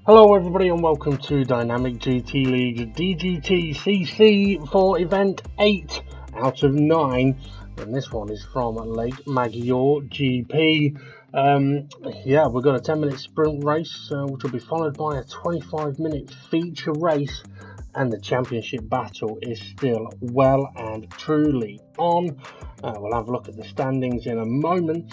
Hello everybody and welcome to Dynamic GT League DGTCC for event 8 out of 9, and this one is from Lake Maggiore GP. We've got a 10-minute sprint race which will be followed by a 25-minute feature race, and the championship battle is still well and truly on. We'll have a look at the standings in a moment.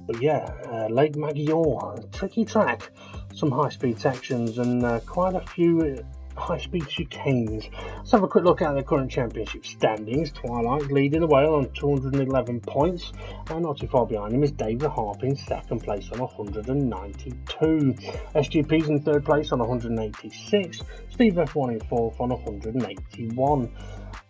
Lake Maggiore, tricky track, some high-speed sections and quite a few high-speed chicanes. Let's have a quick look at the current championship standings. Twilight leading the way on 211 points, and not too far behind him is David Harp in second place on 192. SGP's in third place on 186. Steve F1 in fourth on 181.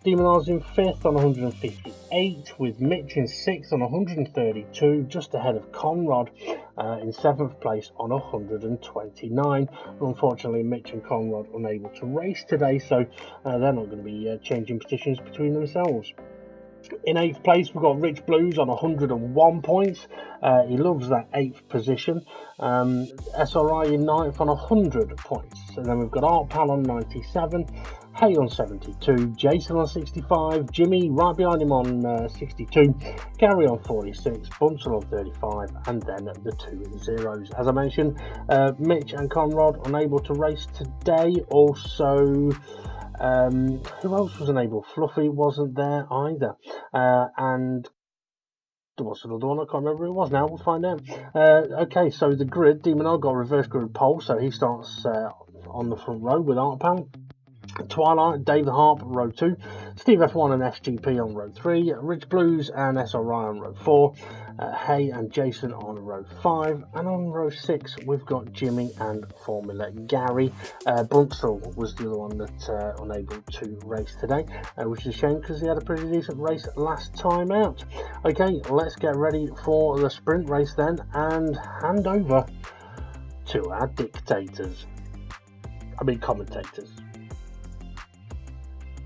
Demonar's in 5th on 158, with Mitch in 6th on 132, just ahead of Conrad in 7th place on 129. Unfortunately, Mitch and Conrad unable to race today, so they're not going to be changing positions between themselves. In 8th place, we've got Rich Blues on 101 points. He loves that 8th position. SRI in 9th on 100 points. And then we've got Art Pal on 97, Hay on 72, Jason on 65, Jimmy right behind him on 62, Gary on 46, Bunsen on 35, and then the 2 zeros. As I mentioned, Mitch and Conrad unable to race today. Also, who else was unable? Fluffy wasn't there either, and there was another one, I can't remember who it was now, we'll find out. Okay, so the grid, Demonar got reverse grid pole, so he starts on the front row with Art Pal. Twilight, David Harp, row 2, Steve F1 and SGP on row 3, Rich Blues and SRI on row 4, Hay and Jason on row 5, and on row 6 we've got Jimmy and Formula Gary. Buntsel was the other one that unable to race today, which is a shame because he had a pretty decent race last time out. Okay, let's get ready for the sprint race then and hand over to our commentators.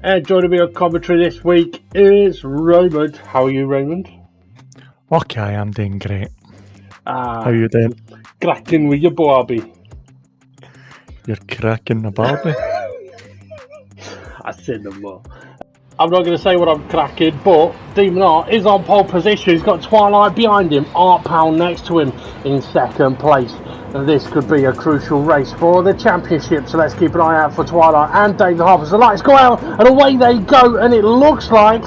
And joining me on commentary this week is Raymond. How are you, Raymond? Okay, I'm doing great. How are you doing? Cracking with your Barbie. You're cracking the Barbie? I said no more. I'm not going to say what I'm cracking, but Demon Art is on pole position. He's got Twilight behind him, Art Pal next to him in second place. And this could be a crucial race for the championship, so let's keep an eye out for Twilight and David Harp as the lights go out and away they go. And it looks like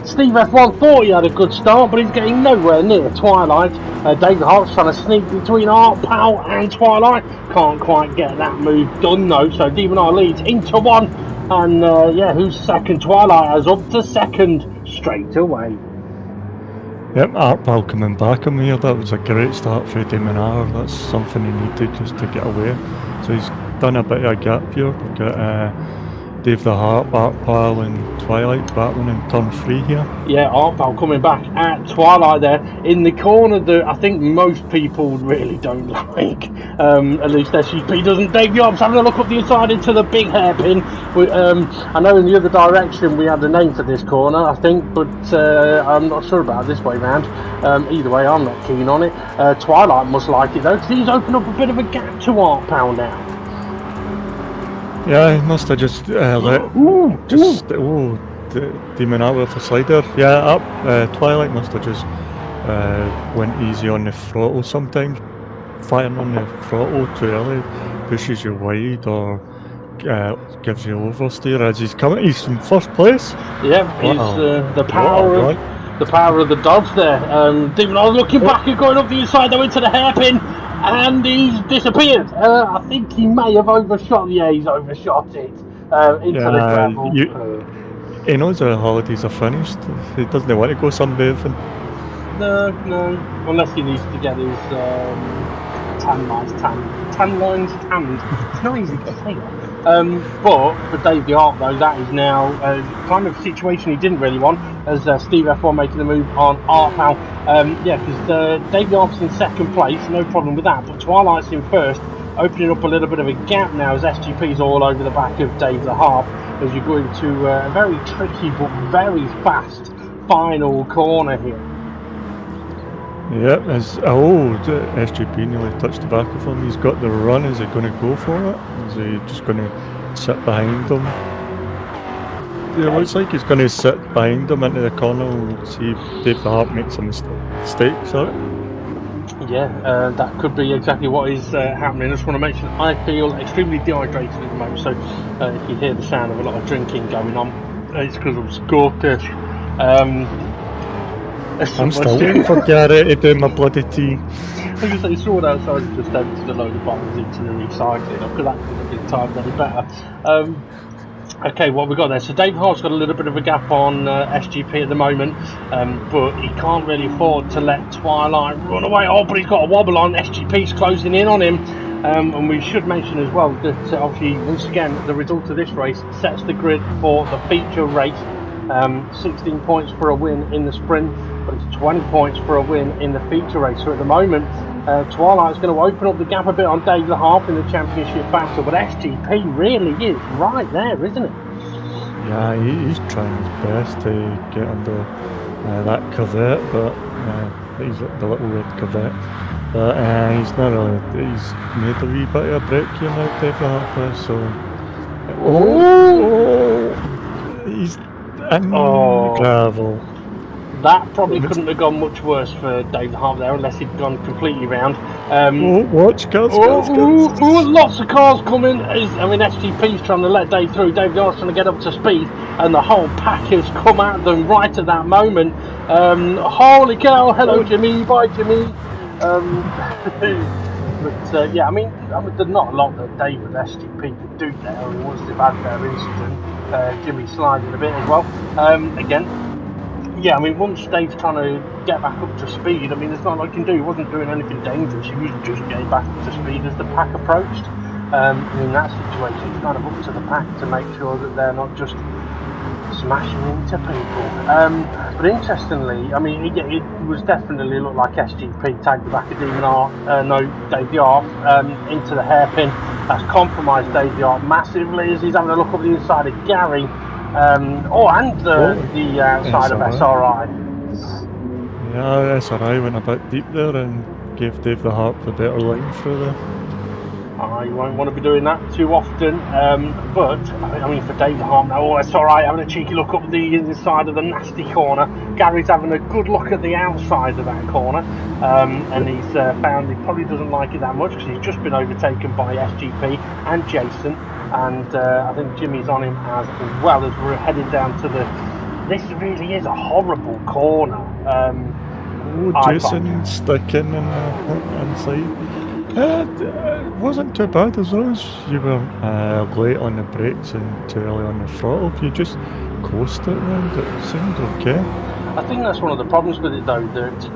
Steve F1 thought he had a good start, but he's getting nowhere near Twilight. David Harp's trying to sneak between Art Pal and Twilight, can't quite get that move done though, so Demon Art leads into one. And who's second? Twilight is up to second straight away. Yep, Art Pal coming back on here. That was a great start for Demonar. That's something he needed just to get away. So he's done a bit of a gap here. We've got Dave the Harp, Art Pal and Twilight battling in turn 3 here. Yeah, Art Pal coming back at Twilight there in the corner that I think most people really don't like. At least SGP doesn't. Dave Yobbs having a look up the inside into the big hairpin. I know in the other direction we had a name for this corner, I think, but I'm not sure about this way round. Either way, I'm not keen on it. Twilight must like it though, because he's opened up a bit of a gap to Art Pal now. Yeah, he must have just Demon Art with a slider. Yeah, up. Twilight must have just went easy on the throttle sometimes. Firing on the throttle too early pushes you wide or gives you oversteer as he's coming. He's in first place. Yeah, he's the power of the dogs there. Demon Art looking back and going up the inside though into the hairpin. And he's disappeared. I think he may have overshot. Yeah, he's overshot it into the gravel. He knows the holidays are finished. He doesn't want to go sunbathing. No. Unless he needs to get his tan lines tanned. It's not easy to say that. But for Dave the Art though, that is now kind of a situation he didn't really want, as Steve F1 making the move on Art Pal. Because Dave the Art's in second place, no problem with that, but Twilight's in first, opening up a little bit of a gap now as SGP's all over the back of Dave the Harp as you go into a very tricky but very fast final corner here. Yep, the SGP nearly touched the back of him. He's got the run. Is he going to go for it? Is he just going to sit behind him? It looks like he's going to sit behind him into the corner and see if Dave the Harp makes a mistake. Sorry. Yeah, that could be exactly what is happening. I just want to mention I feel extremely dehydrated at the moment, so if you hear the sound of a lot of drinking going on, it's because I'm Scottish. I'm still waiting for Gary to do my bloody tea. I was going to say, someone outside has just emptied a load of bottles into the recycling. Because that could have been timed any better. Okay, what we got there? So Dave Hart's got a little bit of a gap on SGP at the moment, but he can't really afford to let Twilight run away. Oh, but he's got a wobble on. SGP's closing in on him. And we should mention as well that obviously, once again, the result of this race sets the grid for the feature race. 16 points for a win in the sprint, but it's 20 points for a win in the feature race. So at the moment, Twilight's going to open up the gap a bit on Dave the Harp in the championship battle, but SGP really is right there, isn't it? Yeah, he's trying his best to get under that Corvette, but he's the little red Corvette. But he's not really. He's made a wee bit of a break here now, Dave the Harp. So, he's in the gravel. That probably couldn't have gone much worse for Dave the Harp there, unless he'd gone completely round. Watch cars. Lots of cars coming. SGP's trying to let Dave through. Dave the Harp's trying to get up to speed, and the whole pack has come at them right at that moment. Holy cow! Hello, Jimmy. Bye, Jimmy. But yeah, there's not a lot that Dave and SGP could do there. Once they've had their incident, Jimmy sliding a bit as well. Yeah, once Dave's trying to get back up to speed, there's not a lot he can do. He wasn't doing anything dangerous. He was just getting back up to speed as the pack approached. In that situation, it's kind of up to the pack to make sure that they're not just smashing into people. But interestingly, it was definitely looked like SGP tagged the back of Dave the Harp into the hairpin. That's compromised Dave the Harp massively as he's having a look up the inside of Gary. And the outside of SRI. Yeah, SRI went a bit deep there and gave Dave the Harp a better line through there. You won't want to be doing that too often, but for Dave the Harp now, SRI having a cheeky look up the inside of the nasty corner. Gary's having a good look at the outside of that corner, and he's found he probably doesn't like it that much because he's just been overtaken by SGP and Jason. And I think Jimmy's on him as well as we're heading down to this really is a horrible corner. Jason sticking inside. It wasn't too bad as long as you were late on the brakes and too early on the throttle. If you just coasted around, it seemed okay. I think that's one of the problems with it though, that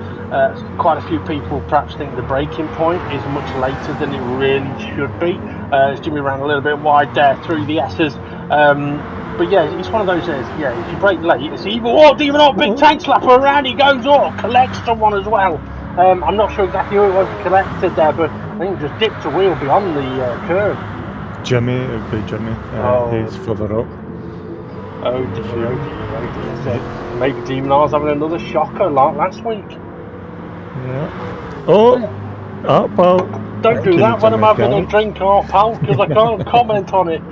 quite a few people perhaps think the braking point is much later than it really should be. As Jimmy ran a little bit wide there through the S's. But yeah, it's one of those days, if you brake late, it's even big tank slapper around, he goes, collects someone as well. I'm not sure exactly who it was that collected there, but I think he just dipped a wheel beyond the curve. Jimmy, it would be Jimmy. He's further up. Oh dear. So maybe Demon R's having another shocker like last week. Yeah. Pal. Don't do that when I'm having a drink, pal, because I can't comment on it.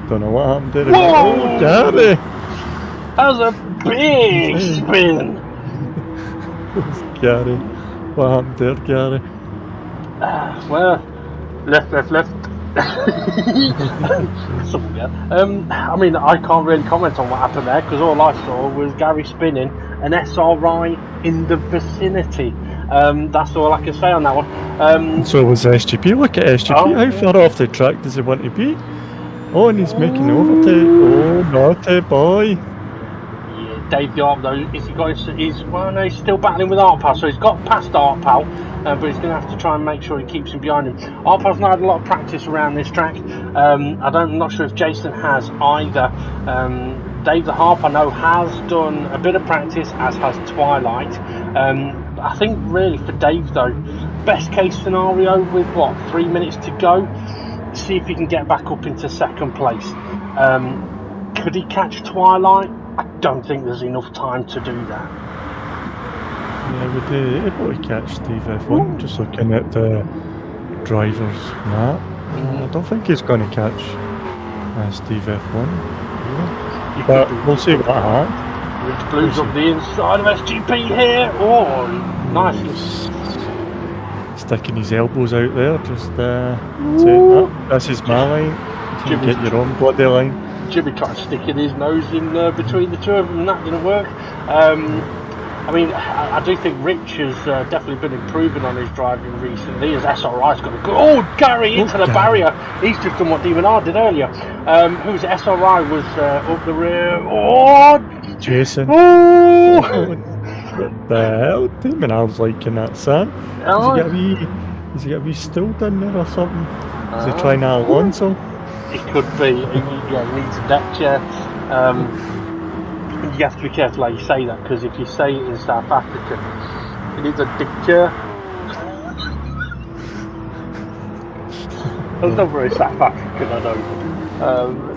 Don't know what happened there. Whoa! Gary! That was a big spin. Gary. What happened there, Gary? Left. I can't really comment on what happened there because all I saw was Gary spinning an SRI in the vicinity. That's all I can say on that one. So was SGP. Look at SGP. How far off the track does he want to be? And he's making overtake. Naughty boy. Dave the Harp though, he's still battling with Artpal, so he's got past Artpal, but he's going to have to try and make sure he keeps him behind him. Artpal's not had a lot of practice around this track. I'm not sure if Jason has either. Dave the Harp I know has done a bit of practice, as has Twilight. I think really for Dave though, best case scenario with 3 minutes to go, see if he can get back up into second place. Could he catch Twilight? I don't think there's enough time to do that. Yeah, would they able to catch Steve F1? Just looking at the driver's map, I don't think he's going to catch Steve F1. Yeah. But we'll see what happens. Rich Blues up the inside of SGP here. Oh, nice. Sticking his elbows out there, just saying that. This is my line. You can get your own bloody line. Jimmy tried sticking his nose in between the two of them, and that didn't work. I mean, I do think Rich has definitely been improving on his driving recently, as SRI's got a good... Oh, Gary into the barrier! He's just done what Demon R did earlier. Who's SRI was up the rear... Oh! Jason. Oh! What the hell? Demon R's liking that sand. Is he got a wee stool down there or something? Is he trying out Alonso? It could be. Yeah, he needs a deck chair. You have to be careful how you say that, because if you say it in South African, it needs a dick chair. That's not very South African, I know.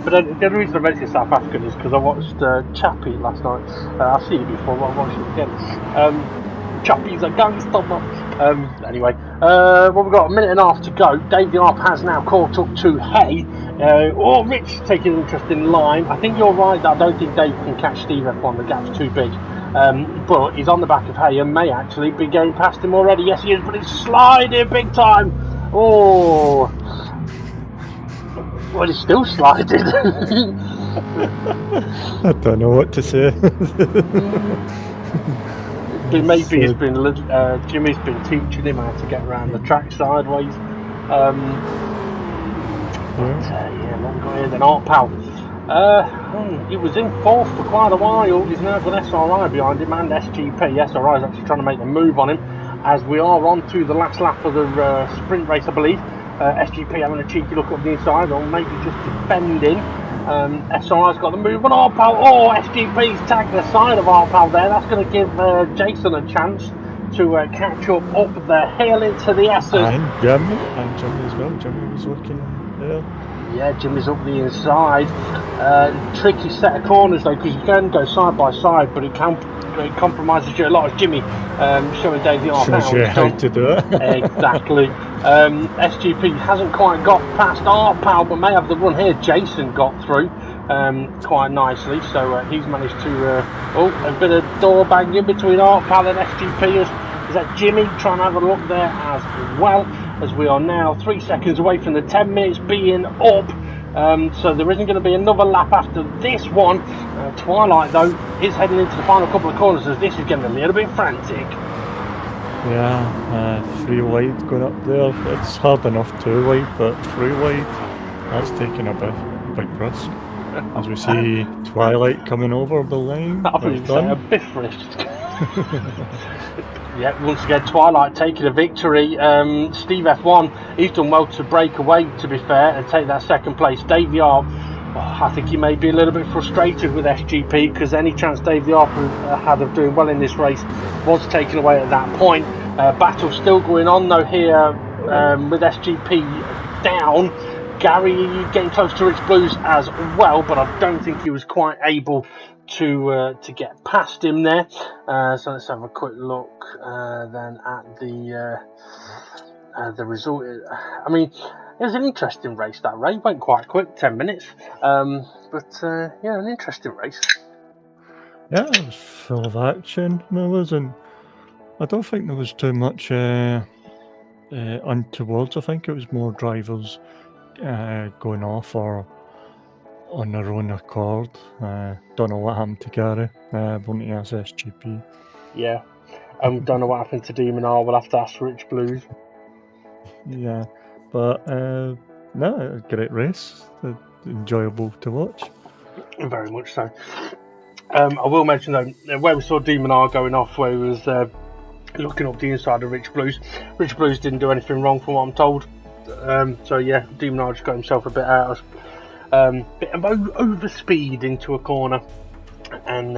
But the only reason I mentioned South African is because I watched Chappie last night. I've seen it before, but I watched it again. Chappie's a gangster. Anyway, well, we've got a minute and a half to go. Dave the Arp has now caught up to Hay. Rich taking an interesting line. I think you're right that I don't think Dave can catch Steve F1, the gap's too big. But he's on the back of Hay and may actually be going past him already. Yes, he is, but he's sliding big time. Oh, well, he's still sliding. I don't know what to say. Maybe it's been Jimmy's been teaching him how to get around the track sideways. Yeah, what we got here then? Art Pal. He was in fourth for quite a while. He's now got SRI behind him and SGP. SRI is actually trying to make a move on him as we are on to the last lap of the sprint race, I believe. SGP having a cheeky look up the inside, or maybe just defending. SRI's got the move on Arpal. Oh, SGP's tagged the side of Arpal there. That's going to give Jason a chance to catch up the hill into the S's. And Jimmy as well. Jimmy was looking there. Yeah, Jimmy's up the inside. Tricky set of corners though, because you can go side by side, but it compromises you a lot. As Jimmy showing Dave the Arp shows you how to do it. Exactly. SGP hasn't quite got past Arpal, but may have the run here. Jason got through quite nicely, so he's managed to. A bit of door banging between Arpal and SGP. Is that Jimmy trying to have a look there as well? As we are now 3 seconds away from the 10 minutes being up. So there isn't going to be another lap after this one. Twilight though is heading into the final couple of corners as this is getting a little bit frantic. Yeah, 3 wide going up there. It's hard enough 2 wide, but 3 wide, that's taking a big risk. As we see Twilight coming over the line. I believe it's a biff risk. Yeah, once again, Twilight taking a victory. Steve F1, he's done well to break away, to be fair, and take that second place. Dave the Arp, I think he may be a little bit frustrated with SGP, because any chance Dave the Arp had of doing well in this race was taken away at that point. Battle still going on though here with SGP down. Gary getting close to Rich Blues as well, but I don't think he was quite able to get past him there. So let's have a quick look then at the result. I mean, it was an interesting race, that race. Went quite quick, 10 minutes. But yeah, an interesting race. Yeah, it was full of action. I don't think there was too much untowards. I think it was more drivers going off or on their own accord. Don't know what happened to Gary. Won't he ask SGP? Yeah. Don't know what happened to Demon R. We'll have to ask Rich Blues. Yeah, but no, a great race. Enjoyable to watch. Very much so. I will mention though, where we saw Demon R going off, where he was looking up the inside of Rich Blues. Rich Blues didn't do anything wrong from what I'm told. So yeah, Demon R just got himself a bit out of bit of overspeed into a corner, and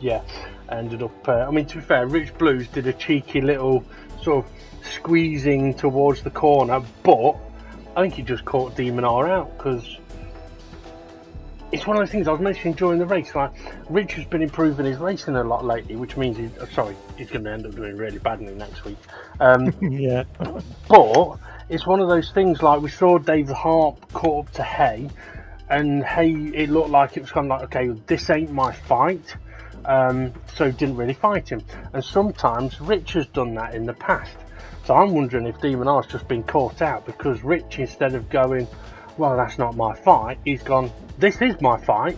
yeah, ended up. I mean, to be fair, Rich Blues did a cheeky little sort of squeezing towards the corner, but I think he just caught Demon R out because it's one of those things I was mentioning during the race. Like, Rich has been improving his racing a lot lately, which means he's going to end up doing really badly next week. Yeah. But it's one of those things, like we saw David Harp caught up to Hay, and Hay, it looked like it was kind of like, okay, this ain't my fight, so didn't really fight him. And sometimes Rich has done that in the past. So I'm wondering if Demon R's just been caught out, because Rich, instead of going, well, that's not my fight, he's gone, this is my fight,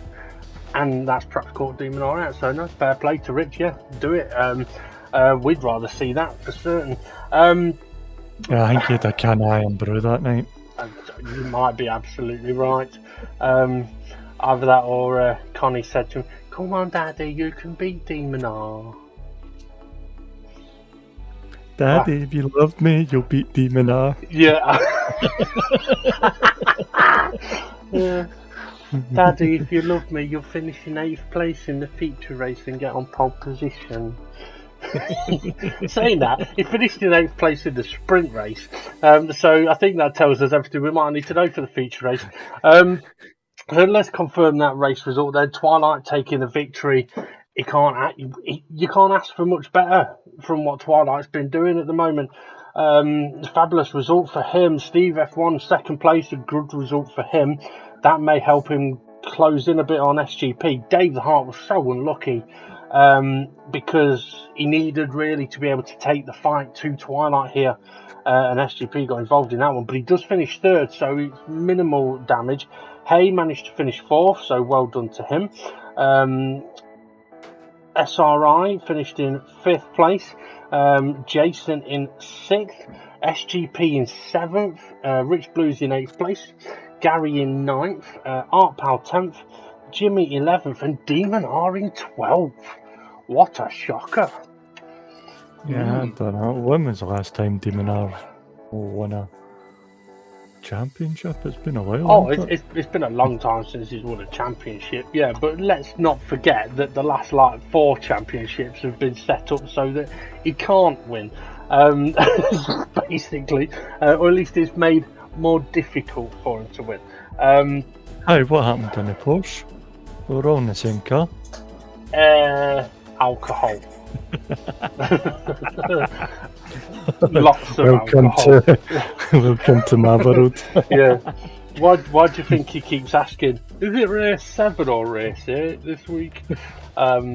and that's perhaps caught Demon R out. So no, fair play to Rich, yeah, do it. We'd rather see that for certain. Yeah, I think he had a can of Iron Brew that night. You might be absolutely right. Either that or Connie said to him, come on, Daddy, you can beat Demon R. Daddy, if you love me, you'll beat Demon R. Yeah. Yeah. Daddy, if you love me, you'll finish in 8th place in the feature race and get on pole position. Saying that, he finished in 8th place in the sprint race, so I think that tells us everything we might need to know for the feature race. So let's confirm that race result then. Twilight taking the victory. You can't ask for much better from what Twilight's been doing at the moment. Fabulous result for him. Steve F1 second place, a good result for him. That may help him close in a bit on SGP. Dave the Hart was so unlucky because he needed really to be able to take the fight to Twilight here, and SGP got involved in that one, but he does finish third, so it's minimal damage. Hay managed to finish fourth, so well done to him. SRI finished in 5th place, Jason in 6th, SGP in 7th, Rich Blues in 8th place, Gary in 9th, Art Pal 10th, Jimmy 11th, and Demon R in 12th. What a shocker. Yeah, I don't know. When was the last time Demon R won a championship? It's been a while. Oh, it's been a long time since he's won a championship, yeah, but let's not forget that the last 4 championships have been set up so that he can't win, basically, or at least it's made more difficult for him to win. Hey, what happened in the Porsche? We were all in the same car. Alcohol. Lots of welcome alcohol. Welcome to my world. Yeah. Why do you think he keeps asking, is it race 7 or race 8 this week? Right.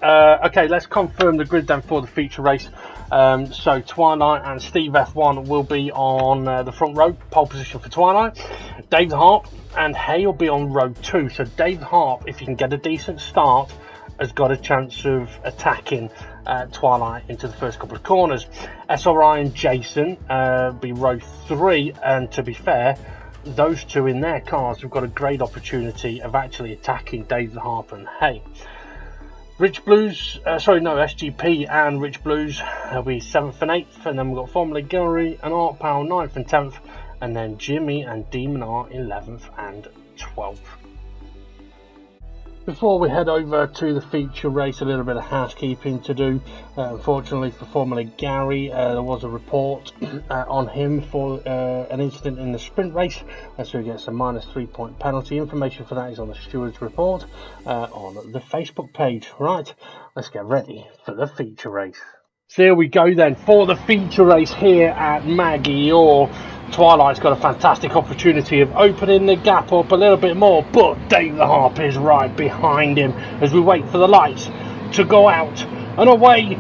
Okay, let's confirm the grid then for the feature race. So Twilight and Steve F1 will be on the front row, pole position for Twilight. Dave Harp and Hay will be on row 2. So Dave Harp, if he can get a decent start, has got a chance of attacking Twilight into the first couple of corners. SRI and Jason be row 3, and to be fair, those two in their cars have got a great opportunity of actually attacking Dave the Harp and Hay. Rich Blues, SGP and Rich Blues will be 7th and 8th, and then we've got Formula Gary and Art Power 9th and 10th, and then Jimmy and Demon are 11th and 12th. Before we head over to the feature race, a little bit of housekeeping to do. Unfortunately for Formula Gary, there was a report on him for an incident in the sprint race, so he gets a -3 point penalty. Information for that is on the steward's report on the Facebook page. Right, let's get ready for the feature race. So here we go then for the feature race here at MAGGIORE. Twilight's got a fantastic opportunity of opening the gap up a little bit more, but Dave the Harp is right behind him as we wait for the lights to go out, and away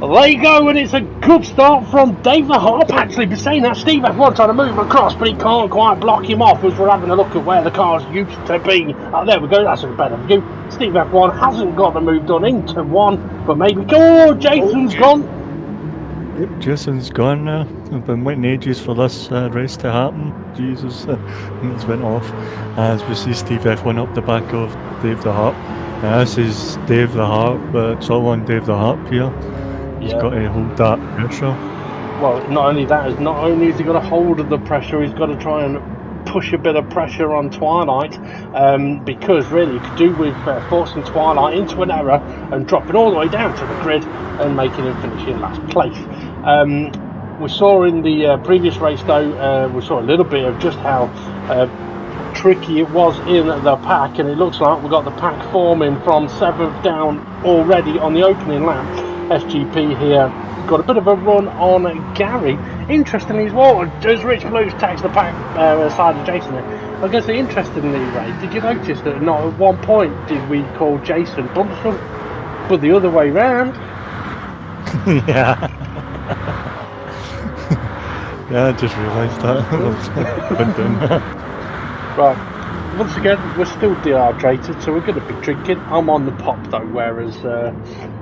they go, and it's a good start from Dave the Harp. Actually, been saying that, Steve F1 trying to move across, but he can't quite block him off as we're having a look at where the cars used to be. Oh, there we go, that's a better view. Steve F1 hasn't got the move done into 1, but maybe, oh, Jason's gone. Yep, Jason's gone now. I've been waiting ages for this race to happen. Jesus, it's went off. As we see Steve F1 up the back of Dave the Harp. This is Dave the Harp, but it's all on Dave the Harp here. He's got to hold that pressure. Well, not only has he got a hold of the pressure, he's got to try and push a bit of pressure on Twilight, because really you could do with forcing Twilight into an error and dropping all the way down to the grid and making him finish in last place. We saw in the previous race though, we saw a little bit of just how tricky it was in the pack, and it looks like we've got the pack forming from 7th down already on the opening lap. SGP here got a bit of a run on Gary. Interestingly as well, as Rich Blues takes the pack side of Jason there, I guess interestingly, Ray, did you notice that not at one point did we call Jason Bunsen, but the other way round? Yeah. Yeah, I just realised that. Been doing that. Right, once again, we're still dehydrated, so we're going to be drinking. I'm on the pop though, whereas,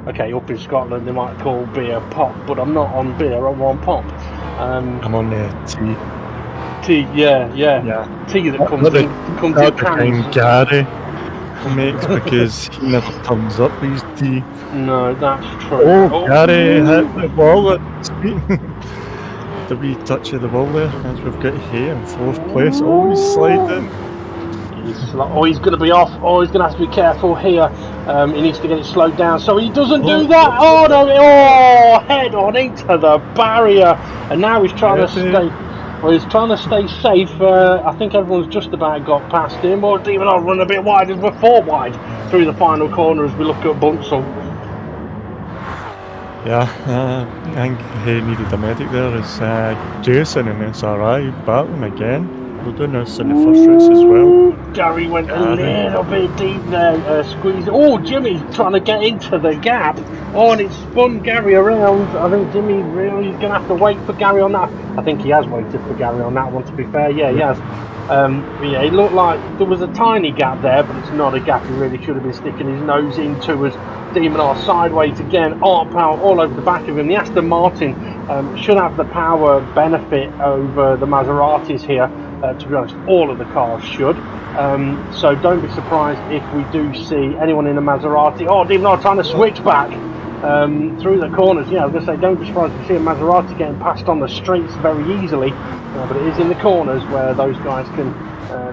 okay, up in Scotland they might call beer pop, but I'm not on beer, I'm on pop. I'm on the tea. Tea, yeah. Tea that comes in cans. Gary makes because he never comes up his tea. No, that's true. Oh, Gary hit the ball at speed. The wee touch of the ball there, as we've got here in 4th place. Oh, he's sliding. He's going to be off. Oh, he's going to have to be careful here. He needs to get it slowed down, so he doesn't do that. Oh no! Oh, head on into the barrier, and now he's trying to stay. Well, he's trying to stay safe. I think everyone's just about got past him. Or even I'll run a bit wide as we're 4 wide through the final corner as we look at Bunzel. Yeah, I think he needed a medic there. It's Jason and SRI battling again. We're doing this in the first race as well. Gary went a little bit deep there, squeeze. Oh, Jimmy's trying to get into the gap. Oh, and it spun Gary around. I think Jimmy really is going to have to wait for Gary on that. I think he has waited for Gary on that one, to be fair. Yeah, he has. Yeah, it looked like there was a tiny gap there, but it's not a gap he really should have been sticking his nose into as Demon R sideways again, arm power all over the back of him. The Aston Martin should have the power benefit over the Maseratis here. To be honest, all of the cars should. So don't be surprised if we do see anyone in a Maserati. Oh, Demon R trying to switch back through the corners. Yeah, I was going to say, don't be surprised if you see a Maserati getting passed on the straights very easily. But it is in the corners where those guys can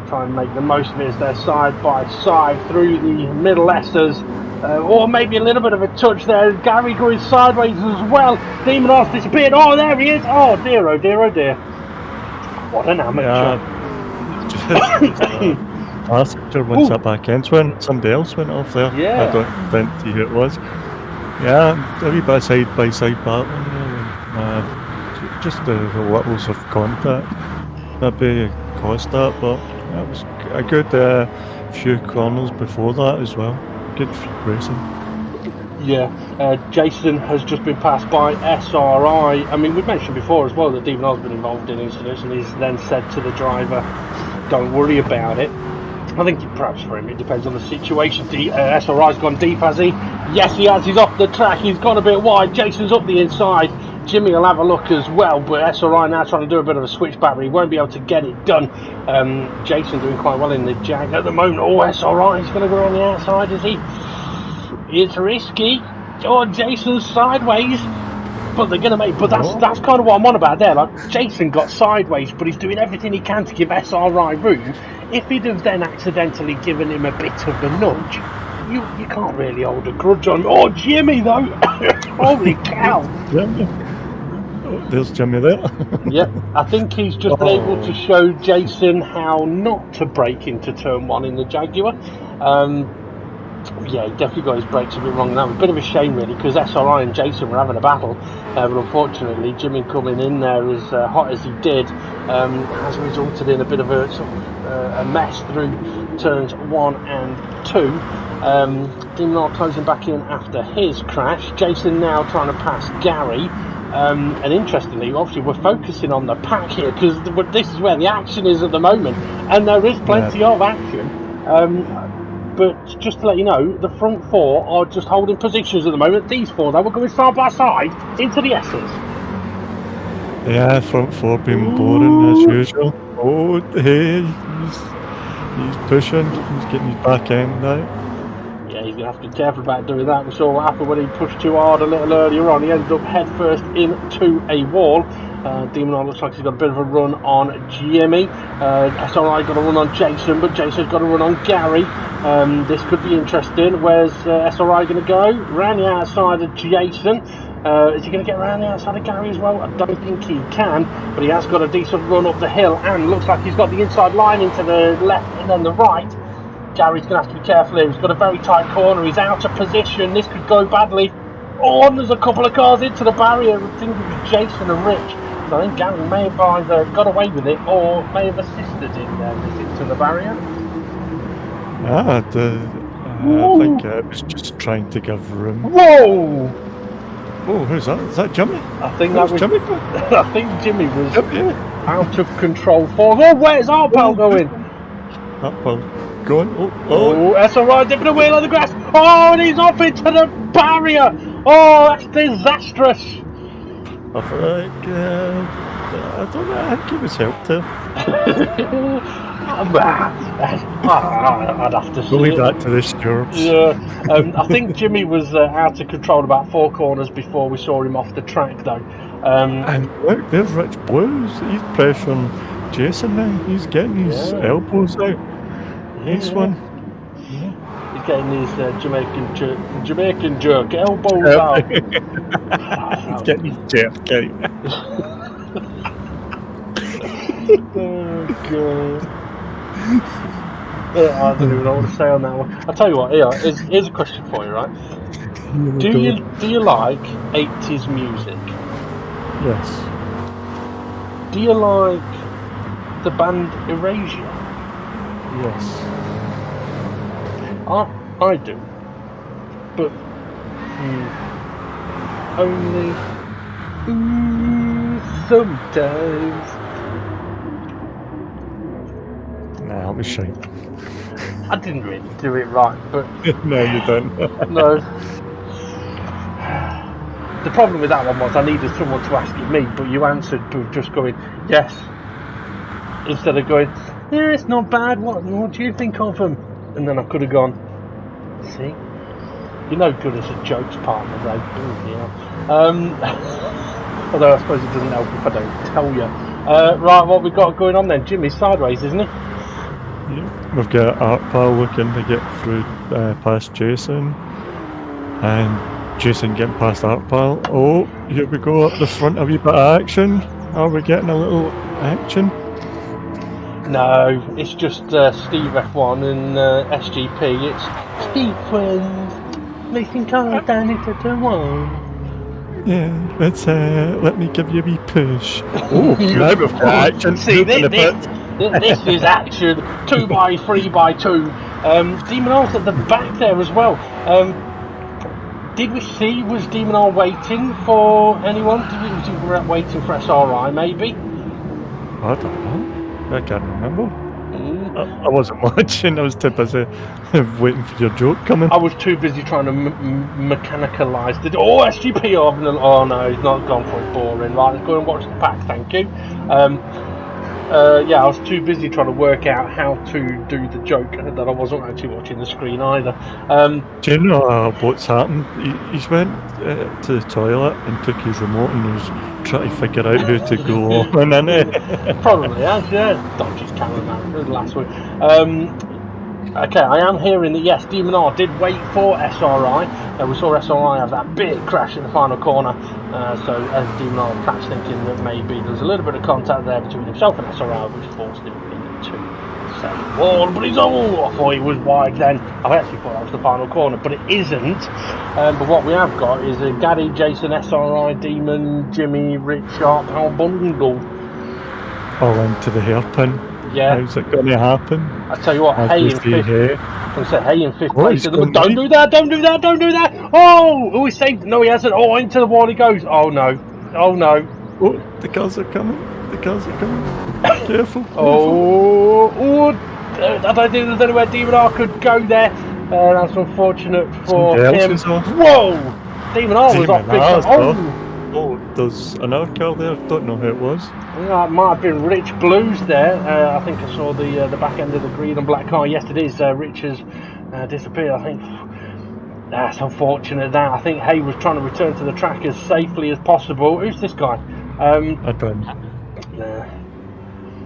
try and make the most of it as they're side by side through the middle S's. Or maybe a little bit of a touch there. Gary going sideways as well. Demon R's disappeared. Oh, there he is. Oh dear, oh dear, oh dear. What an amateur. Passenger wants that back end when somebody else went off there. Yeah. I don't think who it was. Yeah, a wee bit side by side battling there. Just the littles of contact maybe caused that, but it was a good few corners before that as well. Good racing. Yeah, Jason has just been passed by SRI. I mean, we've mentioned before as well that Demon R's been involved in incidents, and he's then said to the driver, don't worry about it. I think perhaps for him it depends on the situation. SRI's gone deep, has he? Yes, he has. He's off the track. He's gone a bit wide. Jason's up the inside. Jimmy will have a look as well, but SRI now trying to do a bit of a switchback, but he won't be able to get it done. Jason doing quite well in the Jag at the moment. Oh, SRI is going to go on the outside, is he? It's risky. Oh, Jason's sideways. But they're going to make... But that's kind of what I'm on about there. Like, Jason got sideways, but he's doing everything he can to give SRI room. If he'd have then accidentally given him a bit of a nudge, you can't really hold a grudge on... Oh, Jimmy, though! Holy cow! There's Jimmy there. Yeah, I think he's just been able to show Jason how not to break into turn 1 in the Jaguar. Yeah, he definitely got his brakes a bit wrong. That was a bit of a shame, really, because SRI and Jason were having a battle. But unfortunately, Jimmy coming in there as hot as he did has resulted in a bit of a mess through turns 1 and 2. Demon R closing back in after his crash. Jason now trying to pass Gary. And interestingly, obviously, we're focusing on the pack here because this is where the action is at the moment, and there is plenty of action. But just to let you know, the front 4 are just holding positions at the moment. These 4, though, were going side by side into the S's. Yeah, front 4 being boring as usual. Oh, hey, he's pushing. He's getting his back end now. Yeah, he's going to have to be careful about doing that. We saw what happened when he pushed too hard a little earlier on. He ended up head first into a wall. Demon R looks like he's got a bit of a run on Jimmy. SRI got a run on Jason, but Jason's got a run on Gary. This could be interesting. Where's SRI going to go? Round the outside of Jason. Is he going to get around the outside of Gary as well? I don't think he can, but he has got a decent run up the hill, and looks like he's got the inside line into the left and then the right. Gary's going to have to be careful here. He's got a very tight corner. He's out of position. This could go badly. Oh, and there's a couple of cars into the barrier. I think it was Jason and Rich. So I think Gary may have either got away with it or may have assisted in this into the barrier. I think it was just trying to give room. Whoa! Oh, who's that? Is that Jimmy? I think that was Jimmy. I think Jimmy was out of control for. Oh, where's our pal going? Well, going. Oh, that's alright, dipping a wheel on the grass. Oh, and he's off into the barrier. Oh, that's disastrous. I feel like, I don't know, I think he was helped there. I'd have to see. We'll leave that to the stewards. Yeah, I think Jimmy was out of control about 4 corners before we saw him off the track, though. And look, there's Rich Blues. He's pressuring Jason now. He's getting his elbows out. Nice one. Yeah. He's getting his Jamaican jerk elbows out. He's getting his jerk out. Oh, God. I don't even know what to say on that one. I'll tell you what, here's a question for you, right? Do you like 80s music? Yes. Do you like the band Erasure? Yes. I do. But only sometimes. Nah, I'll be shy. I didn't really do it right, but No, you don't. no. The problem with that one was I needed someone to ask it me, but you answered with just going yes, instead of going, yeah, it's not bad. What do you think of them? And then I could have gone, see, you're no good as a jokes partner, though. Ooh, yeah. Although I suppose it doesn't help if I don't tell you. Right, what we got going on then? Jimmy's sideways, isn't he? Yeah. We've got Art Pal looking to get through past Jason, and Jason getting past Art Pal. Oh, here we go up the front, a wee bit of action. Are we getting a little action? No, it's just Steve F1 and SGP. It's Steve friends making cars down into the one. Yeah, let's let me give you a wee push. Oh, now we've got action. See, this is action. 2x3x2. Demon R's at the back there as well. Did we see, was Demon R waiting for anyone? Was he waiting for SRI maybe? I don't know. I can't remember. I wasn't watching. I was too busy waiting for your joke coming. I was too busy trying to mechanicalise the. Oh, SGP! Oh no, he's not gone for it. Boring. Right, let's go and watch the pack. Thank you. Yeah, I was too busy trying to work out how to do the joke that I wasn't actually watching the screen either. Do you know what's happened? He's went to the toilet and took his remote and was trying to figure out who to go on, innit? Probably, yeah. Dodgy's cameraman last week. Okay, I am hearing that yes, Demon R did wait for SRI. We saw SRI have that big crash in the final corner. So as Demon R was perhaps thinking that maybe there's a little bit of contact there between himself and SRI, which forced him into the second wall. But he's I thought he was wide then. I actually thought that was the final corner, but it isn't. But what we have got is a Gaddy, Jason, SRI, Demon, Jimmy, Rich, Sharp, whole bundle. All into the hairpin. Yeah. How's it going to happen? I tell you what, Hay in fifth. I said Hay in fifth place. Don't do that! Oh, he saved. No, he hasn't. Oh, into the wall he goes. Oh no. Oh, the cars are coming. Careful. Oh, I don't think there's anywhere Demon R could go there. That's unfortunate for him. Whoa! Demon R was off big time. Oh, there's another car there. Don't know who it was. Yeah, it might have been Rich Blues there. I think I saw the back end of the green and black car. Yes, it is. Rich has disappeared. I think that's unfortunate. That I think Hay was trying to return to the track as safely as possible. Who's this guy? I don't.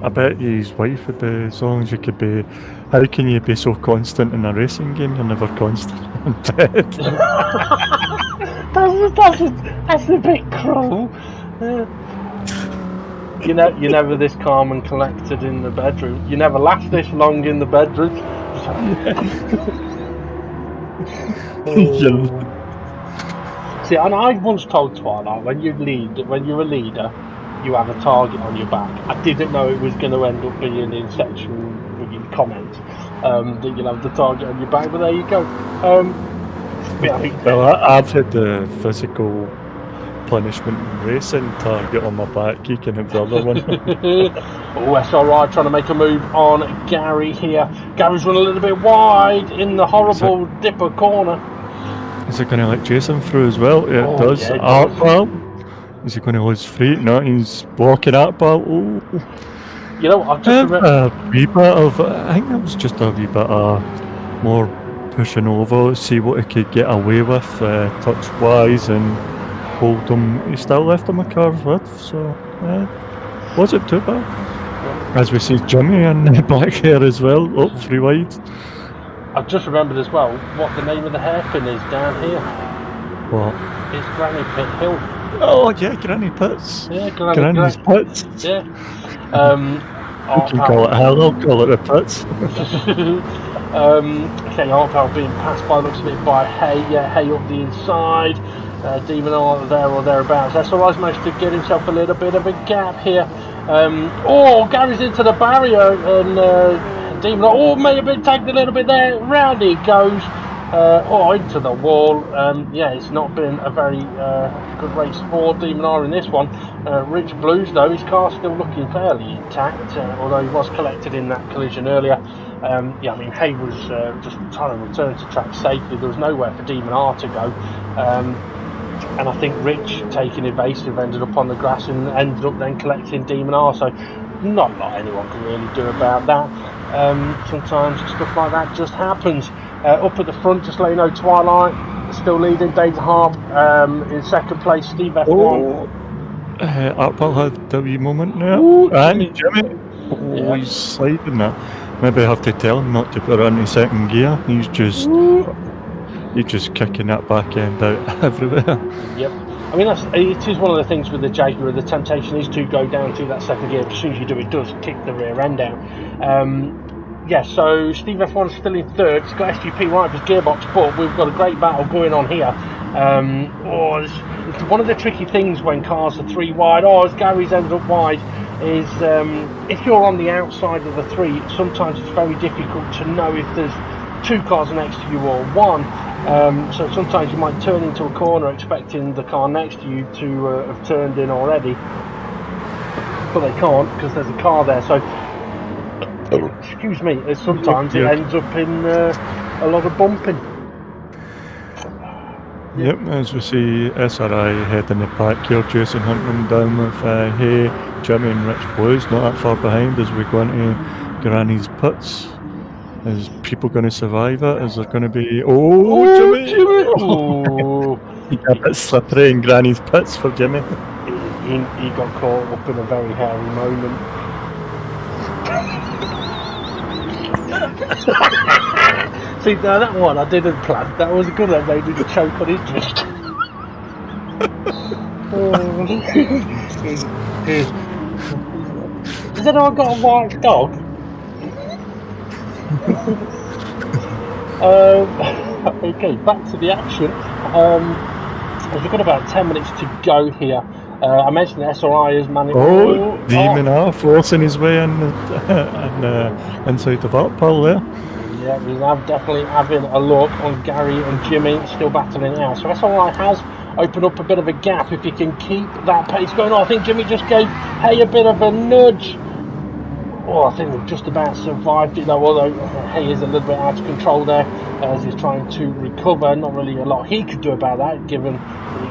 I bet his wife would be, as long as you could be. How can you be so constant in a racing game? You're never constant in bed. That's a bit cruel. You're never this calm and collected in the bedroom. You never last this long in the bedroom. See, and I once told Twilight, when you're a leader, you have a target on your back. I didn't know it was going to end up being in sexual comments that you'll have the target on your back, but there you go. Well, I've had the physical punishment and racing target on my back. You can have the other one. SRI trying to make a move on Gary here. Gary's run a little bit wide in the horrible dipper corner. Is it going to let Jason through as well? Yeah, it does. Yeah, it does. Is he going to lose free? No, he's blocking that ball. Oh. You know, I just remember a wee bit of. I think that was just a wee bit more pushing over, see what he could get away with touch wise and hold him. He still left him a curve width, so wasn't too bad. As we see Jimmy and black hair as well, up 3 wide. I've just remembered as well what the name of the hairpin is down here. What? It's Granny Pit Hill. Oh yeah, Granny Pits. Yeah, Granny's Pits. Yeah. You can call it hell, I'll call it the Pits. Okay, Arpal being passed by, looks a bit by Hay. Yeah, Hay up the inside. Demon are there or thereabouts. SRI's managed to get himself a little bit of a gap here. Gary's into the barrier and Demon may have been tagged a little bit there. Round he goes. Into the wall. It's not been a very good race for Demon R in this one. Rich Blues though, his car's still looking fairly intact, although he was collected in that collision earlier. Hay was just trying to return to track safely. There was nowhere for Demon R to go. And I think Rich, taking evasive, ended up on the grass and ended up then collecting Demon R. So not a lot anyone can really do about that. Sometimes stuff like that just happens. Up at the front, just let you know, Twilight still leading, Dave Harp in second place, Steve F1. Arpal had a wee moment now. And Jimmy. He's sliding that. Maybe I have to tell him not to put it into second gear. He's just kicking that back end out everywhere. Yep. I mean, it is one of the things with the Jaguar. The temptation is to go down to that second gear. As soon as you do, it does kick the rear end out. So Steve F1 is still in third. He's got SGP right for his gearbox, but we've got a great battle going on here. It's one of the tricky things when cars are 3 wide. As Gary's ended up wide, is if you're on the outside of the 3, sometimes it's very difficult to know if there's 2 cars next to you or 1. So sometimes you might turn into a corner expecting the car next to you to have turned in already, but they can't because there's a car there. So excuse me, sometimes it ends up in a lot of bumping. Yep, as we see SRI heading the back here, Jason Hunting down with Hay, Jimmy and Rich Blues not that far behind as we go into Granny's Pits. Is people going to survive it? Is there going to be... Jimmy! He got a bit slippery in Granny's Pits for Jimmy. He got caught up in a very hairy moment. See, now that one I didn't plan. That was a good one. They did a choke on his wrist. Has anyone got a white dog? Okay, back to the action. We've got about 10 minutes to go here. I mentioned the SRI is managed. Demon R forcing his way in inside of Arpal there. Yeah, we're now definitely having a look on Gary and Jimmy, still battling out. So SRI has opened up a bit of a gap if he can keep that pace going on. I think Jimmy just gave Hay a bit of a nudge. I think they've just about survived it, though, although Hay is a little bit out of control there as he's trying to recover. Not really a lot he could do about that, given it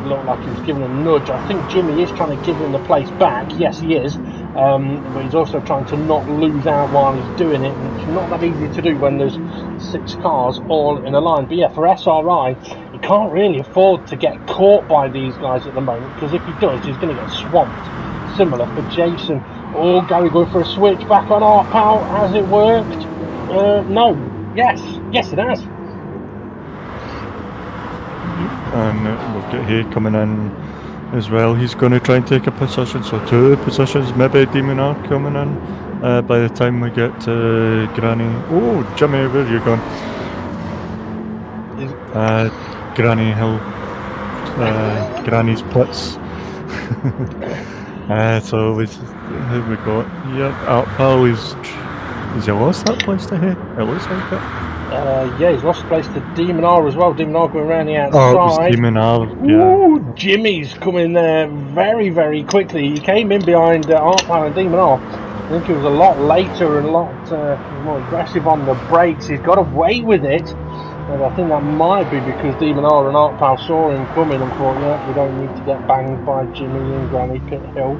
looked like he was given a nudge. I think Jimmy is trying to give him the place back. Yes, he is. But he's also trying to not lose out while he's doing it. And it's not that easy to do when there's 6 cars all in a line. But yeah, for SRI, he can't really afford to get caught by these guys at the moment, because if he does, he's going to get swamped. Similar for Jason. Gary going for a switch back on Arpal. Has it worked? No. Yes, it has. and we've got Hay coming in as well. He's going to try and take a position, so 2 positions. Maybe Demon are coming in by the time we get to Granny. Oh, Jimmy, where are you going? Granny Hill. Granny's Pits. So who we got? Yeah, Artpal is he lost that place to Hay? It looks like it. Yeah, he's lost place to Demon R as well. Demon R going around the outside. Oh, it was Demon R, yeah. Ooh, Jimmy's coming there very, very quickly. He came in behind Artpal and Demon R. I think he was a lot later and a lot more aggressive on the brakes. He's got away with it. And I think that might be because Demon R and Artpal saw him coming and thought, yeah, we don't need to get banged by Jimmy and Granny Pit Hill.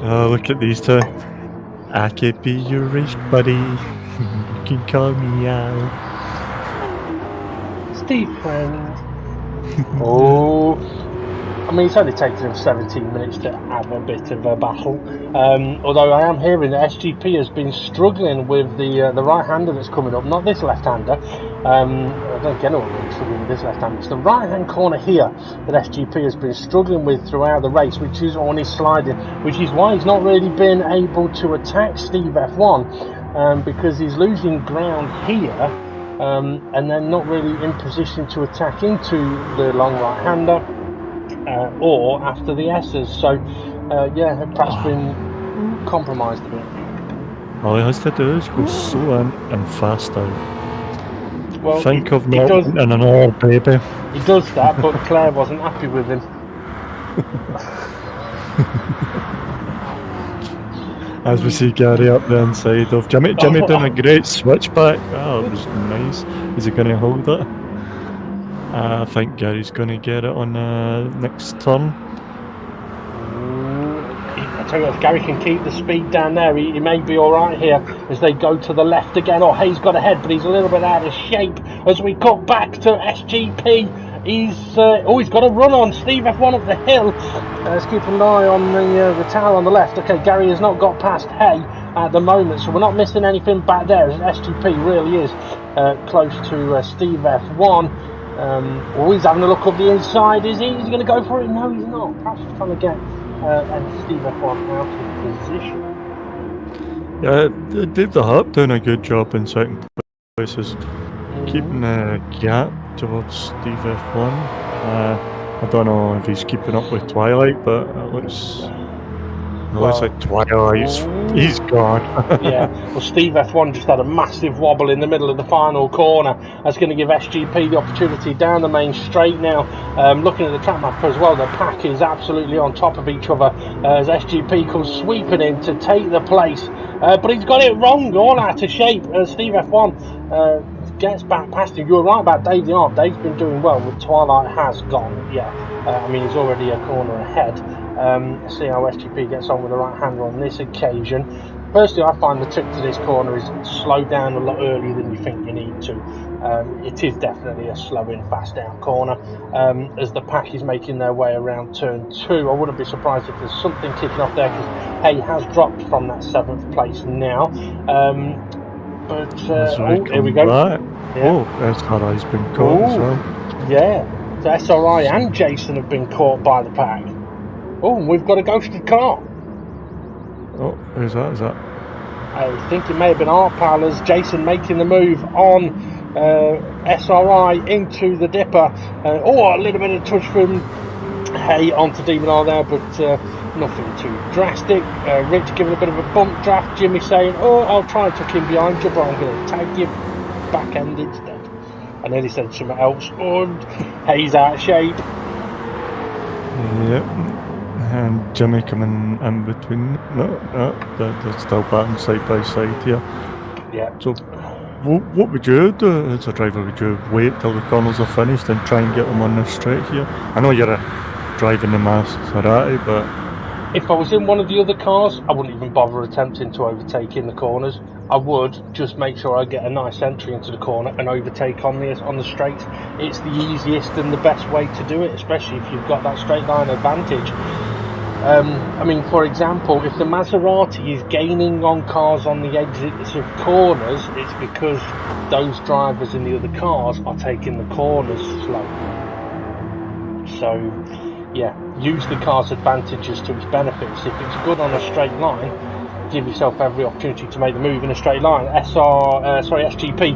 Oh, look at these two. I could be your race buddy. You can call me out. Steve friend. Oh, I mean, it's only taken him 17 minutes to have a bit of a battle. Although I am hearing that SGP has been struggling with the right-hander that's coming up. Not this left-hander. I don't get anyone really struggling with this left-hander. It's the right-hand corner here that SGP has been struggling with throughout the race, which is on his sliding, which is why he's not really been able to attack Steve F1 because he's losing ground here and then not really in position to attack into the long right-hander. Or after the S's, so yeah, perhaps been compromised a bit. All he has to do is go slow in and fast out. Well, think of not in an hour, baby. He does that, but Claire wasn't happy with him. As we see Gary up the inside of Jimmy doing a great switchback. Oh, it was nice. Is he going to hold it? I think Gary's going to get it on the next turn. I tell you what, if Gary can keep the speed down there, he may be alright here as they go to the left again. Oh, Hayes got ahead, but he's a little bit out of shape as we cut back to SGP. He's got a run on Steve F1 up the hill. Let's keep an eye on the tower on the left. Okay, Gary has not got past Hay at the moment, so we're not missing anything back there as SGP really is close to Steve F1. He's having a look up the inside, is he? Is he going to go for it? No, he's not. Perhaps he's trying to get Steve F1 out of position. Yeah, Dave the Harp doing a good job in certain places, keeping a gap towards Steve F1. I don't know if he's keeping up with Twilight, but it looks like Twilight's he's gone. Yeah, well, Steve F1 just had a massive wobble in the middle of the final corner. That's going to give SGP the opportunity down the main straight now. Looking at the track map as well, the pack is absolutely on top of each other as SGP comes sweeping in to take the place. But he's got it wrong, all out of shape. Steve F1 gets back past him. You were right about Dave the Arp. Dave's been doing well, but Twilight has gone. Yeah, I mean, he's already a corner ahead. See how SGP gets on with the right hander on this occasion. Firstly, I find the trick to this corner is slow down a lot earlier than you think you need to. It is definitely a slow in, fast out corner. As the pack is making their way around turn 2, I wouldn't be surprised if there's something kicking off there because Hay has dropped from that 7th place now. Here we go. Right. Yeah. Oh, SRI's been caught as well. Yeah, so SRI and Jason have been caught by the pack. Oh, we've got a ghosted car. Oh, who's that? Is that? I think it may have been Artpal as Jason making the move on SRI into the dipper. A little bit of touch from Hay onto Demon R there, but nothing too drastic. Rich giving a bit of a bump draft. Jimmy saying, I'll try and tuck him behind you, but I'm going to tag you back end instead. I nearly said something else. Hay's out of shape. Yep. And Jimmy coming in between. No, they're still batting side by side here. Yeah. So, what would you do as a driver? Would you wait till the corners are finished and try and get them on the straight here? I know you're driving the Maserati, but if I was in one of the other cars, I wouldn't even bother attempting to overtake in the corners. I would just make sure I get a nice entry into the corner and overtake on the straight. It's the easiest and the best way to do it, especially if you've got that straight line advantage. I mean, for example, if the Maserati is gaining on cars on the exits of corners, it's because those drivers in the other cars are taking the corners slow. So, yeah, use the car's advantages to its benefits. If it's good on a straight line, give yourself every opportunity to make the move in a straight line. SGP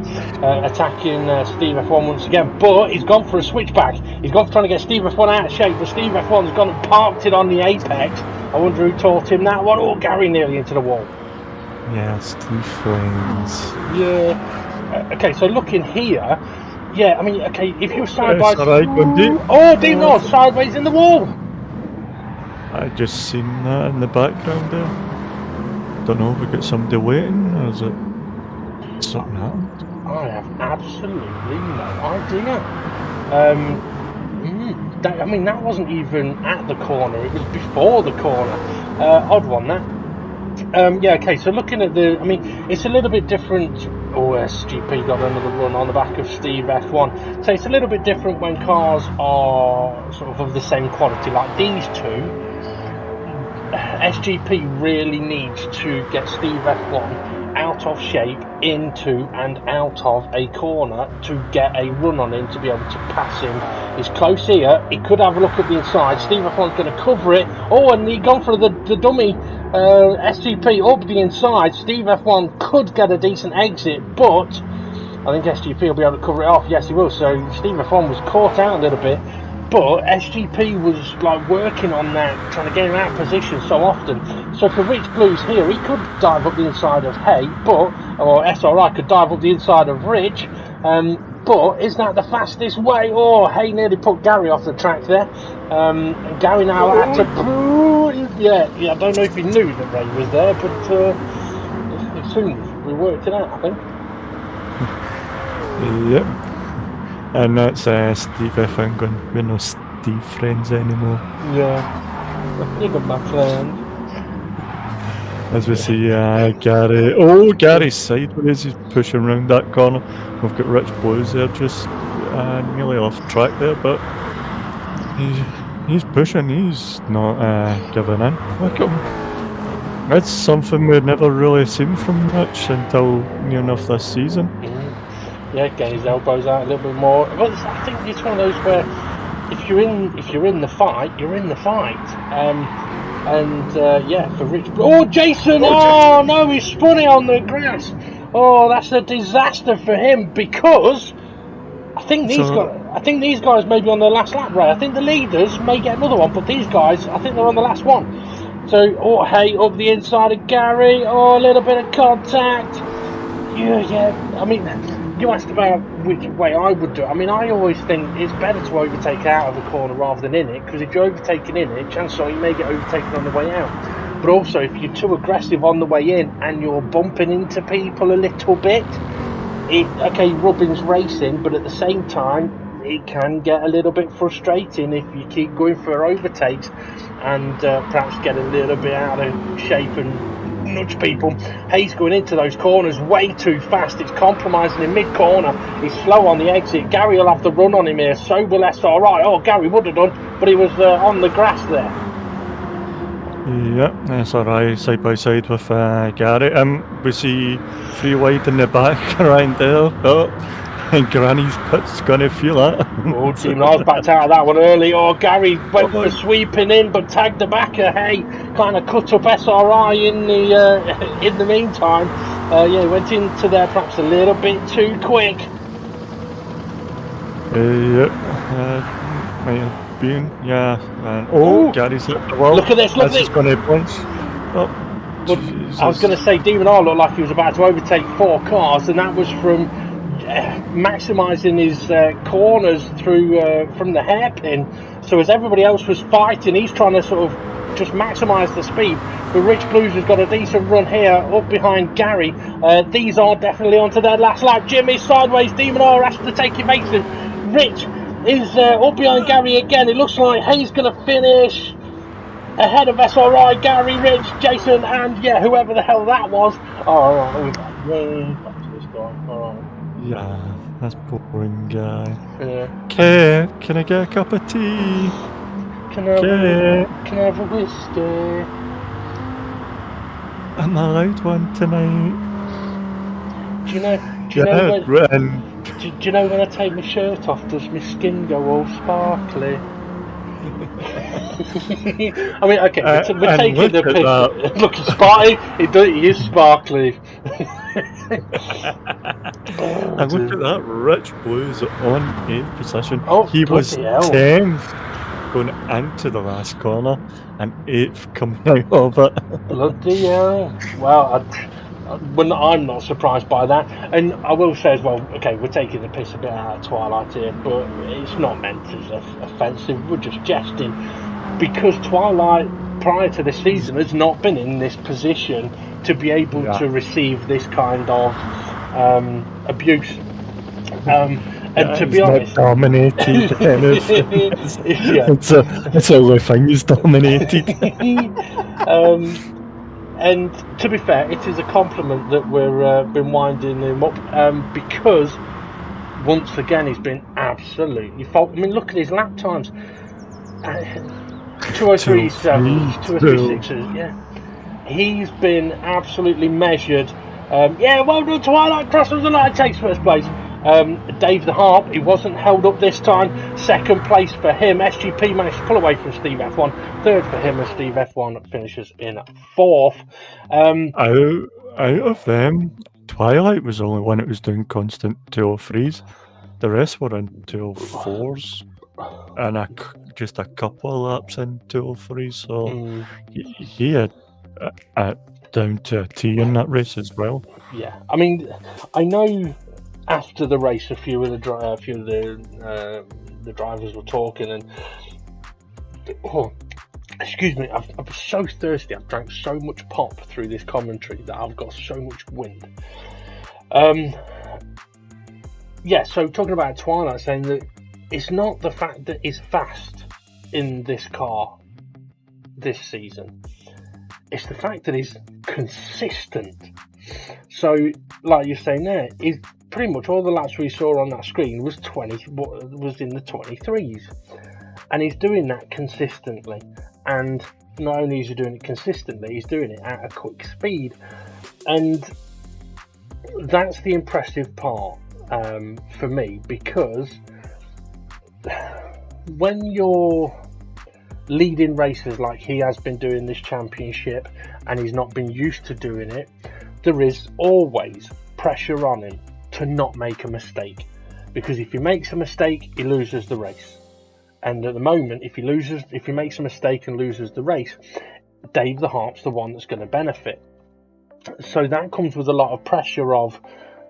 attacking Steve F1 once again, but he's gone for a switchback. He's gone for trying to get Steve F1 out of shape, but Steve F1's gone and parked it on the apex. I wonder who taught him that one. Oh, Gary nearly into the wall. Yeah, Steve Friends. Yeah. Okay, so looking here, yeah, I mean, okay, if you're sideways... Oh, Dean Nord, sideways in the wall! I just seen that in the background there. Don't know if we got somebody waiting, or is it something happened? I have absolutely no idea. I mean, that wasn't even at the corner, it was before the corner. Odd one, that. Yeah, okay, so looking at the... I mean, it's a little bit different... Oh, SGP got another run on the back of Steve F1. So it's a little bit different when cars are sort of the same quality, like these two. SGP really needs to get Steve F1 out of shape into and out of a corner to get a run on him to be able to pass him. He's close here, he could have a look at the inside. Steve F1's going to cover it. Oh, and he's gone for the dummy. SGP up the inside. Steve F1 could get a decent exit, but I think SGP will be able to cover it off. Yes, he will. So Steve F1 was caught out a little bit, but SGP was like working on that, trying to get him out of position so often. So for Rich Blues here, he could dive up the inside of Hay, or SRI could dive up the inside of Rich. But is that the fastest way? Oh, Hay nearly put Gary off the track there. And Gary now had to... Yeah, I don't know if he knew that Ray was there, but soon we worked it out, I think. Yep. And that's Steve F1 going, we're no Steve friends anymore. Yeah. You're good, my friend. As we see Gary. Oh, Gary's sideways. He's pushing around that corner. We've got Rich Blues there just nearly off track there, but he's pushing. He's not giving in. Look at him. That's something we'd never really seen from Rich until near enough this season. Yeah, getting his elbows out a little bit more. But I think it's one of those where if you're in the fight, you're in the fight. Yeah, for Rich. Oh, Jason! Oh no, he spun it on the grass. Oh, that's a disaster for him because I think these guys may be on their last lap, right? I think the leaders may get another one, but these guys, I think they're on the last one. So, oh, Hay up the inside of Gary. Oh, a little bit of contact. Yeah. I mean, you asked about which way I would do it. I mean, I always think it's better to overtake out of the corner rather than in it, because if you're overtaking in it, chances are you may get overtaken on the way out. But also, if you're too aggressive on the way in and you're bumping into people a little bit, rubbing's racing, but at the same time, it can get a little bit frustrating if you keep going for overtakes and perhaps get a little bit out of shape and nudge people. Hayes going into those corners way too fast. It's compromising in mid-corner. He's slow on the exit. Gary will have the run on him here. So will SRI. Oh, Gary would have done, but he was on the grass there. Yeah, SRI side by side with Gary. We see 3 wide in the back around there. Oh, and Granny's pit's gonna feel that. Oh, Team Lars backed out of that one early. Oh, Gary went for sweeping in, but tagged the backer. Hey, kind of cut up SRI in the meantime. He went into there perhaps a little bit too quick. Might have been, yeah. Gary's hit the wall. Look at this, look at this. He's gonna punch. Oh, I was going to say, Demon R looked like he was about to overtake 4 cars, and that was from maximising his corners through from the hairpin. So as everybody else was fighting, he's trying to sort of just maximise the speed. But Rich Blues has got a decent run here up behind Gary. These are definitely onto their last lap. Jimmy sideways, Demon R has to take it, Mason. Rich is up behind Gary again. It looks like Hayes going to finish ahead of SRI, Gary, Rich, Jason, and whoever the hell that was. Oh, alright, way back to this guy. Alright. Yeah, that's boring guy. Yeah. Can I get a cup of tea? Can Okay. Can I have a whiskey? Am I allowed one tonight? Do you know when I take my shirt off, does my skin go all sparkly? I mean, okay, we're taking the piss. Look, it's sparkly. He is sparkly. And look at that, Rich Blue's on 8th position. Oh, he was hell. 10th going into the last corner and 8th coming out of it. Bloody hell. Well, I'm not surprised by that. And I will say as well, okay, we're taking the piss a bit out of Twilight here, but it's not meant as offensive. We're just jesting. Because Twilight, prior to this season, has not been in this position to be able to receive this kind of abuse. And to be honest, dominated. It's a only thing he's dominated. And to be fair, it is a compliment that we're been winding him up because once again he's been absolutely fault. I mean, look at his lap times: 2:03.7s, 2:03.6s. Yeah, he's been absolutely measured. Yeah, well done, Twilight Crossers, the night takes first place. Dave the Harp, he wasn't held up this time. Second place for him. SGP managed to pull away from Steve F1. Third for him, and Steve F1 finishes in fourth. Out of them, Twilight was the only one that was doing constant 203s. The rest were in 204s, and just a couple of laps in 203s. So he had down to a T in that race as well. Yeah, I mean, I know. After the race, a few of the drivers were talking, and excuse me, I'm so thirsty. I've drank so much pop through this commentary that I've got so much wind. Yeah, so talking about Twilight, saying that it's not the fact that he's fast in this car this season. It's the fact that he's consistent. So, like you're saying there, he's pretty much all the laps we saw on that screen was in the 23s, and he's doing that consistently. And not only is he doing it consistently, he's doing it at a quick speed, and that's the impressive part for me, because when you're leading races like he has been doing this championship, and he's not been used to doing it, there is always pressure on him to not make a mistake, because if he makes a mistake, he loses the race. And at the moment, if he makes a mistake and loses the race, Dave the Harp's the one that's going to benefit. So that comes with a lot of pressure of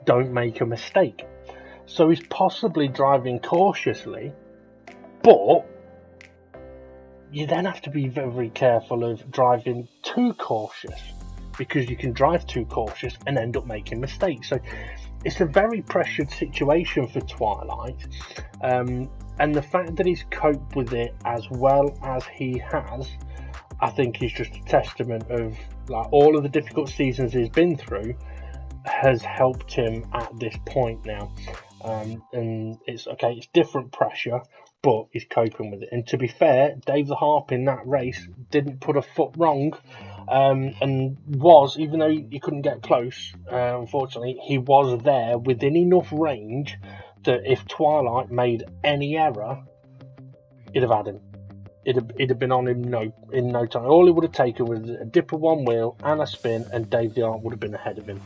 don't make a mistake. So he's possibly driving cautiously, but you then have to be very careful of driving too cautious, because you can drive too cautious and end up making mistakes. So it's a very pressured situation for Twilight, and the fact that he's coped with it as well as he has, I think is just a testament of like all of the difficult seasons he's been through has helped him at this point now. And it's okay, it's different pressure, but he's coping with it. And to be fair, Dave the Harp in that race didn't put a foot wrong, and was, even though he couldn't get close, unfortunately, he was there within enough range that if Twilight made any error, it'd have had him. It'd have been on him in no time. All it would have taken was a dip of one wheel and a spin, and Dave the Harp would have been ahead of him.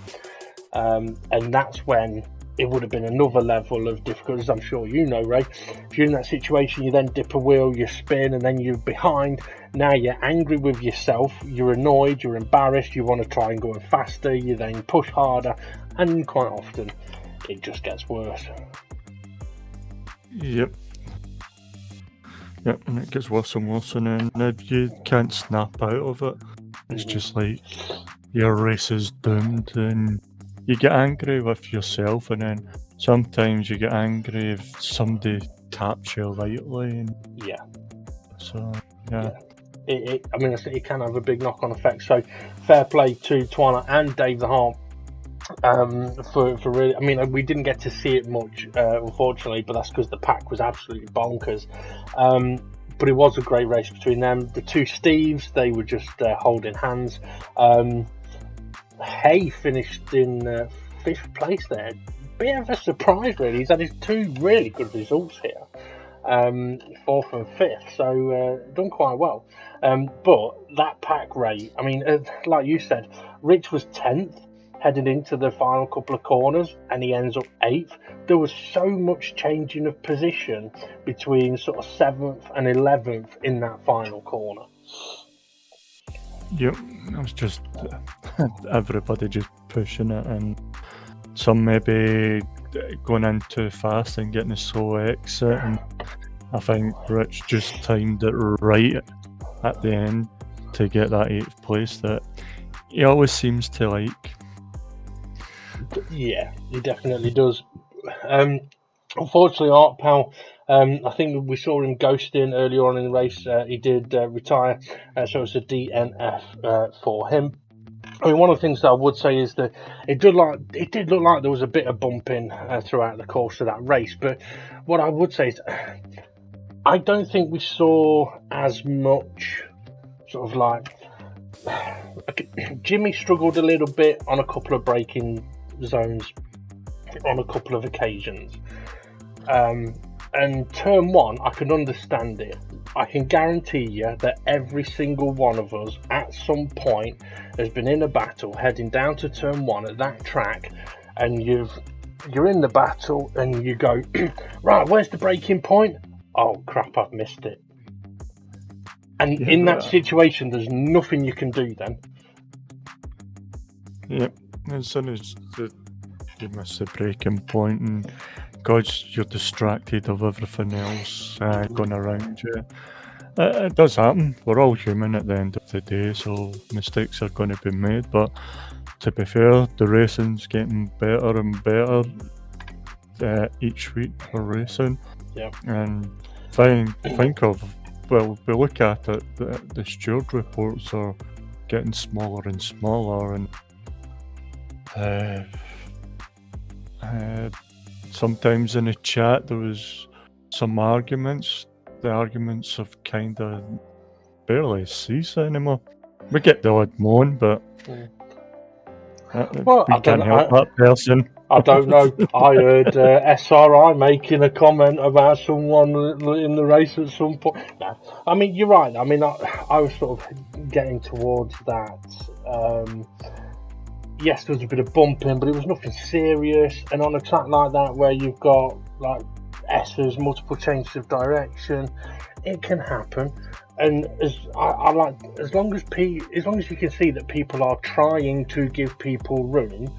And that's when it would have been another level of difficulty, as I'm sure you know, Ray. If you're in that situation, you then dip a wheel, you spin, and then you're behind. Now you're angry with yourself, you're annoyed, you're embarrassed, you want to try and go faster, you then push harder, and quite often it just gets worse. Yep, and it gets worse and worse, and then you can't snap out of it. It's just like your race is doomed, and you get angry with yourself, and then sometimes you get angry if somebody taps you lightly. And so it can have a big knock-on effect. So fair play to Twilight and Dave the Harp for really. I mean, we didn't get to see it much, unfortunately, but that's because the pack was absolutely bonkers. but it was a great race between them. The two Steves, they were just holding hands. Hay finished in 5th place there. Bit of a surprise, really. He's had his 2 really good results here, 4th and 5th, so done quite well. But that pack rate, I mean, like you said, Rich was 10th heading into the final couple of corners, and he ends up 8th. There was so much changing of position between sort of 7th and 11th in that final corner. Yep, it was just everybody just pushing it, and some maybe going in too fast and getting a slow exit, and I think Rich just timed it right at the end to get that 8th place that he always seems to like. Yeah, he definitely does. Unfortunately, Art Pal, I think we saw him ghosting earlier on in the race. He did retire, so it's a DNF for him. I mean, one of the things that I would say is that it did look like there was a bit of bumping throughout the course of that race. But what I would say is, I don't think we saw as much sort of like Jimmy struggled a little bit on a couple of braking zones on a couple of occasions. And turn 1, I can understand it. I can guarantee you that every single one of us at some point has been in a battle heading down to turn 1 at that track, and you're in the battle and you go, right, where's the braking point? Oh crap, I've missed it. And in that situation, there's nothing you can do then. Yep, as soon as you miss the braking point, and God, you're distracted of everything else going around you. It does happen. We're all human at the end of the day, so mistakes are going to be made. But to be fair, the racing's getting better and better each week we're racing. Yep. And think of, well, we look at it, the steward reports are getting smaller and smaller, and sometimes in the chat there was some arguments. The arguments have kind of barely ceased anymore. We get the odd moan, but we can't help that person. I don't know. I heard SRI making a comment about someone in the race at some point. No, I mean, you're right. I mean, I was sort of getting towards that. Yes, there was a bit of bumping, but it was nothing serious. And on a track like that, where you've got like S's, multiple changes of direction, it can happen. And as long as you can see that people are trying to give people room,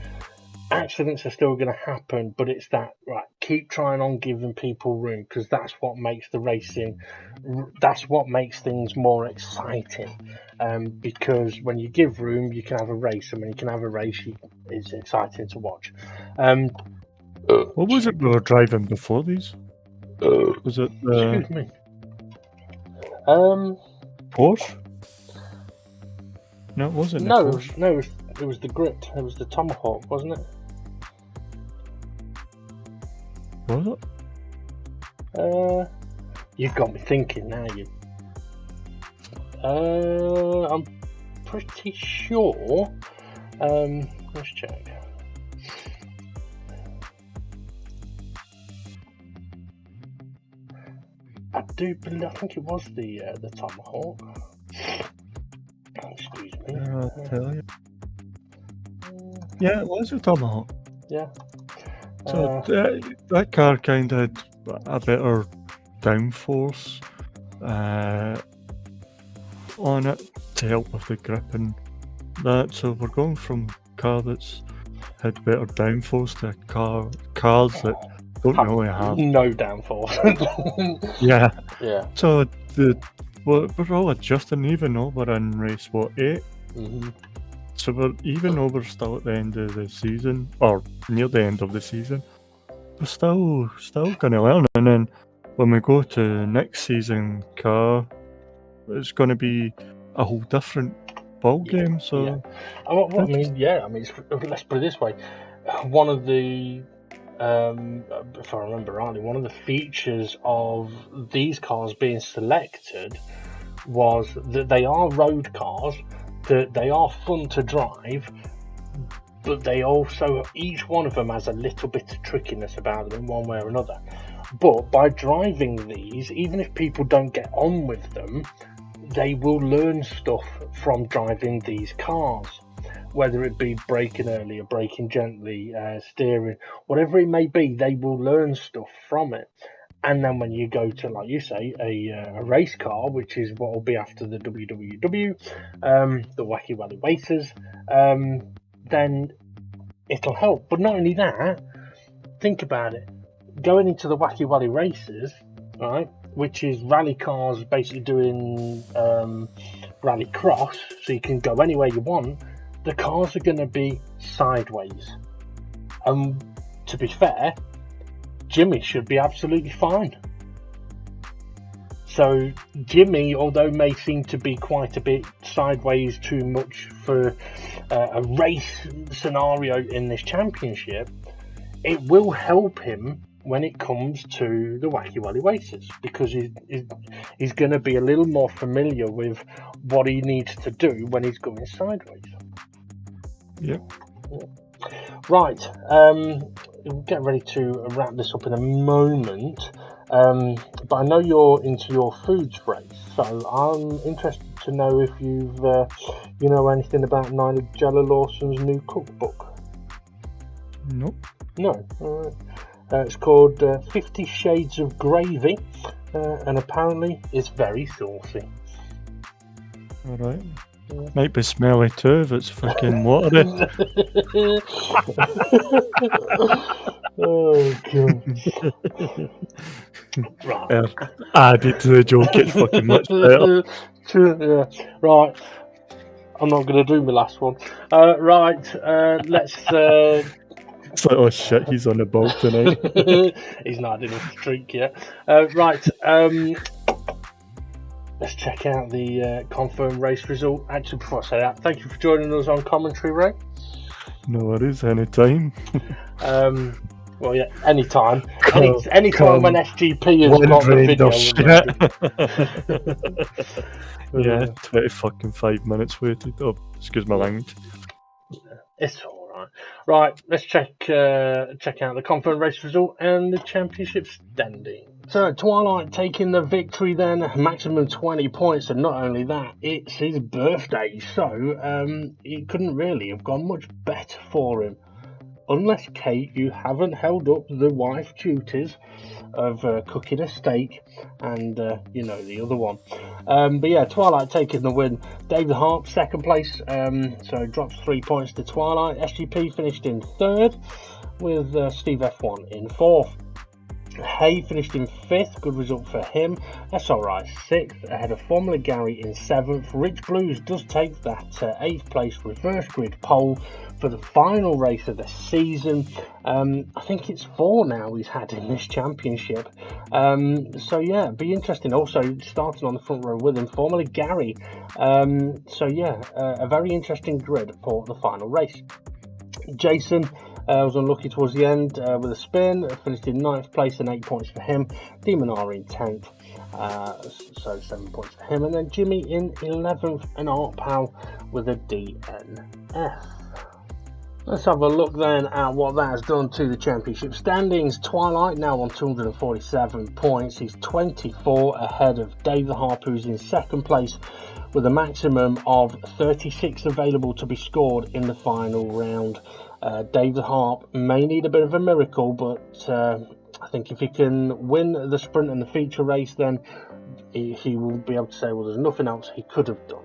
accidents are still going to happen. But it's that, right, keep trying on giving people room, because that's what makes the racing, that's what makes things more exciting. Because when you give room, you can have a race, and when you can have a race, it's exciting to watch. What was it we were driving before these? Was it excuse me. Porsche? No, it wasn't. No, it was the Grit. It was the Tomahawk, wasn't it? Was it? You've got me thinking now. I'm pretty sure. Let's check. I think it was the Tomahawk. Excuse me. I'll tell you. Yeah, it was a Tomahawk. Yeah. So that car kind of had a better downforce on it to help with the grip and that. So we're going from a car that's had better downforce to cars that don't really have no downforce. Yeah. Yeah. So we're all adjusting, even though we're in race 8. Mm-hmm. So even though we're still at the end of the season, or near the end of the season, we're still going to learn. And then when we go to next season car, it's going to be a whole different ball game. So let's put it this way: one of the if I remember rightly, one of the features of these cars being selected was that they are road cars, that they are fun to drive, but they also, each one of them has a little bit of trickiness about them in one way or another. But by driving these, even if people don't get on with them, they will learn stuff from driving these cars, whether it be braking early or braking gently, steering, whatever it may be, they will learn stuff from it. And then when you go to, like you say, a race car, which is what will be after the WWW, the Wacky Wally Racers, then it'll help. But not only that, think about it. Going into the Wacky Wally Racers, right, which is rally cars basically doing rally cross, so you can go anywhere you want, the cars are going to be sideways. To be fair, Jimmy should be absolutely fine. So Jimmy, although may seem to be quite a bit sideways too much for a race scenario in this championship, it will help him when it comes to the Wacky Wally Racers, because he's going to be a little more familiar with what he needs to do when he's going sideways. Yep. Right, we'll get ready to wrap this up in a moment, but I know you're into your foods race, so I'm interested to know if you've you know anything about Nigella Lawson's new cookbook. Nope. No. All right. It's called 50 Shades of Gravy, and apparently it's very saucy. All right. Might be smelly too if it's fucking watery. Oh god. Right. Added to the joke, it's fucking much better. Yeah. Right. I'm not going to do my last one. Right. Let's. It's like, oh shit, he's on the ball tonight. He's not had enough streak yet. Right. Let's check out the confirmed race result. Actually, before I say that, thank you for joining us on commentary, Ray. No worries, anytime. Well, yeah, anytime. Anytime when SGP has got the video. Yeah, 25 minutes waited. Oh, excuse my language. It's alright. Right, let's check out the confirmed race result and the championship standing. So Twilight taking the victory then, maximum 20 points, and not only that, it's his birthday, so it couldn't really have gone much better for him. Unless, Kate, you haven't held up the wife duties of cooking a steak and, the other one. But yeah, Twilight taking the win. David Harp, second place, so drops 3 points to Twilight. SGP finished in third, with Steve F1 in fourth. Hay finished in fifth, good result for him. SRI sixth, ahead of Formula Gary in seventh. Rich Blues does take that eighth place reverse grid pole for the final race of the season. I think it's 4 now he's had in this championship. So yeah, be interesting. Also starting on the front row with him, Formula Gary. So yeah, a very interesting grid for the final race. Jason was unlucky towards the end with a spin, finished in 9th place and 8 points for him. Demon R in 10th, so 7 points for him. And then Jimmy in 11th and Art Pal with a DNF. Let's have a look then at what that has done to the championship standings. Twilight now on 247 points. He's 24 ahead of David Harp, who's in second place with a maximum of 36 available to be scored in the final round. David Harp may need a bit of a miracle, but I think if he can win the sprint and the feature race, then he will be able to say, well, there's nothing else he could have done.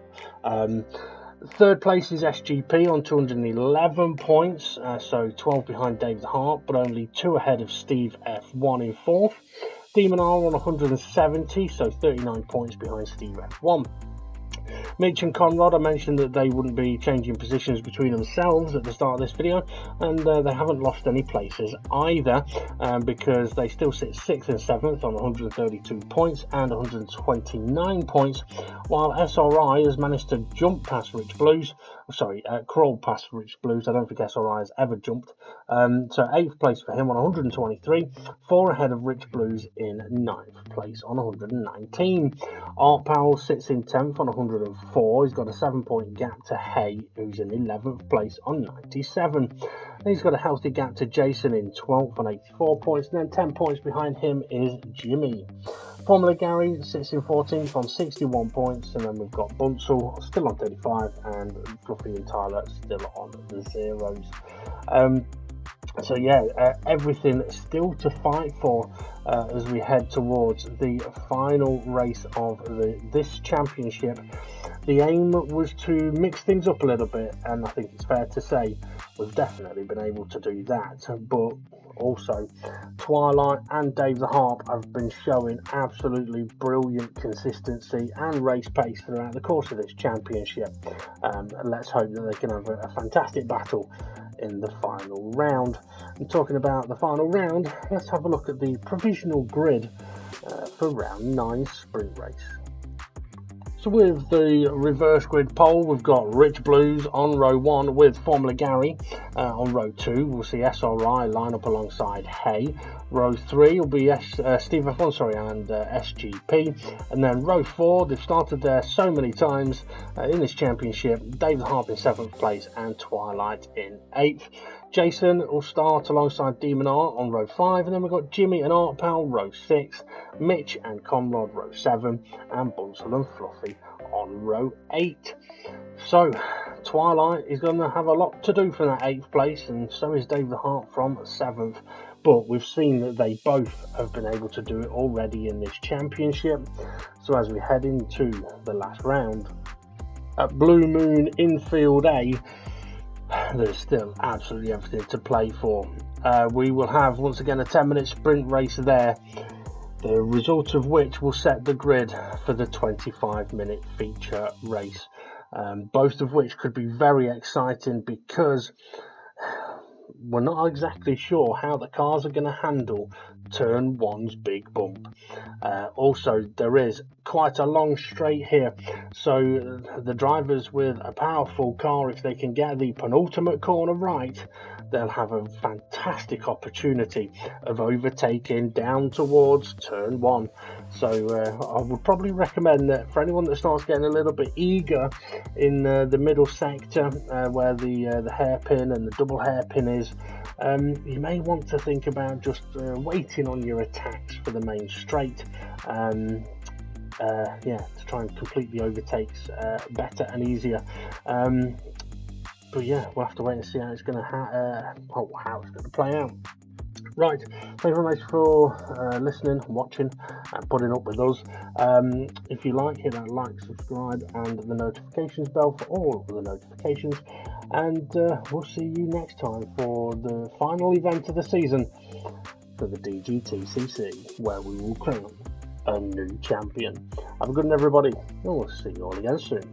Third place is SGP on 211 points, so 12 behind David Harp, but only 2 ahead of Steve F1 in fourth. Demon R on 170, so 39 points behind Steve F1. Mitch and Conrad, I mentioned that they wouldn't be changing positions between themselves at the start of this video, and they haven't lost any places either, because they still sit 6th and 7th on 132 points and 129 points, while SRI has managed to jump past Rich Blues, crawl past Rich Blues. I don't think SRI has ever jumped. So 8th place for him on 123, 4 ahead of Rich Blues in 9th place on 119. Art Powell sits in 10th on 104. He's got a 7-point gap to Hay, who's in 11th place on 97. And he's got a healthy gap to Jason in 12th on 84 points, and then 10 points behind him is Jimmy. Formula Gary sits in 14th on 61 points, and then we've got Bunsel still on 35, and Fluffy and Tyler still on the zeros. So yeah, everything still to fight for as we head towards the final race of this championship. The aim was to mix things up a little bit, and I think it's fair to say we've definitely been able to do that. But also, Twilight and Dave the Harp have been showing absolutely brilliant consistency and race pace throughout the course of this championship. Let's hope that they can have a fantastic battle in the final round. And talking about the final round, let's have a look at the provisional grid for round 9 sprint race. So with the reverse grid pole, we've got Rich Blues on row 1 with Formula Gary. On row 2, we'll see SRI line up alongside Hay. Row 3 will be Steve F1 and SGP. And then row 4, they've started there so many times in this championship. Dave the Harp in 7th place and Twilight in 8th. Jason will start alongside Demon Art on row 5, and then we've got Jimmy and Art Pal row 6, Mitch and Conrad row 7, and Bunsel and Fluffy on row 8. So Twilight is going to have a lot to do for that 8th place, and so is Dave the Heart from 7th. But we've seen that they both have been able to do it already in this championship. So as we head into the last round at Blue Moon Infield A, there's still absolutely everything to play for. We will have once again a 10-minute sprint race there, the result of which will set the grid for the 25-minute feature race, both of which could be very exciting because we're not exactly sure how the cars are going to handle turn 1's big bump. Also, there is quite a long straight here, so the drivers with a powerful car, if they can get the penultimate corner right, they'll have a fantastic opportunity of overtaking down towards turn 1. So I would probably recommend that for anyone that starts getting a little bit eager in the middle sector where the hairpin and the double hairpin is, you may want to think about just waiting on your attacks for the main straight. To try and complete the overtakes better and easier. But yeah, we'll have to wait and see how it's going to play out. Right, thank you very much for listening, watching, and putting up with us. If you like, hit that like, subscribe, and the notifications bell for all of the notifications. And we'll see you next time for the final event of the season for the DGTCC, where we will crown a new champion. Have a good one, everybody, and we'll see you all again soon.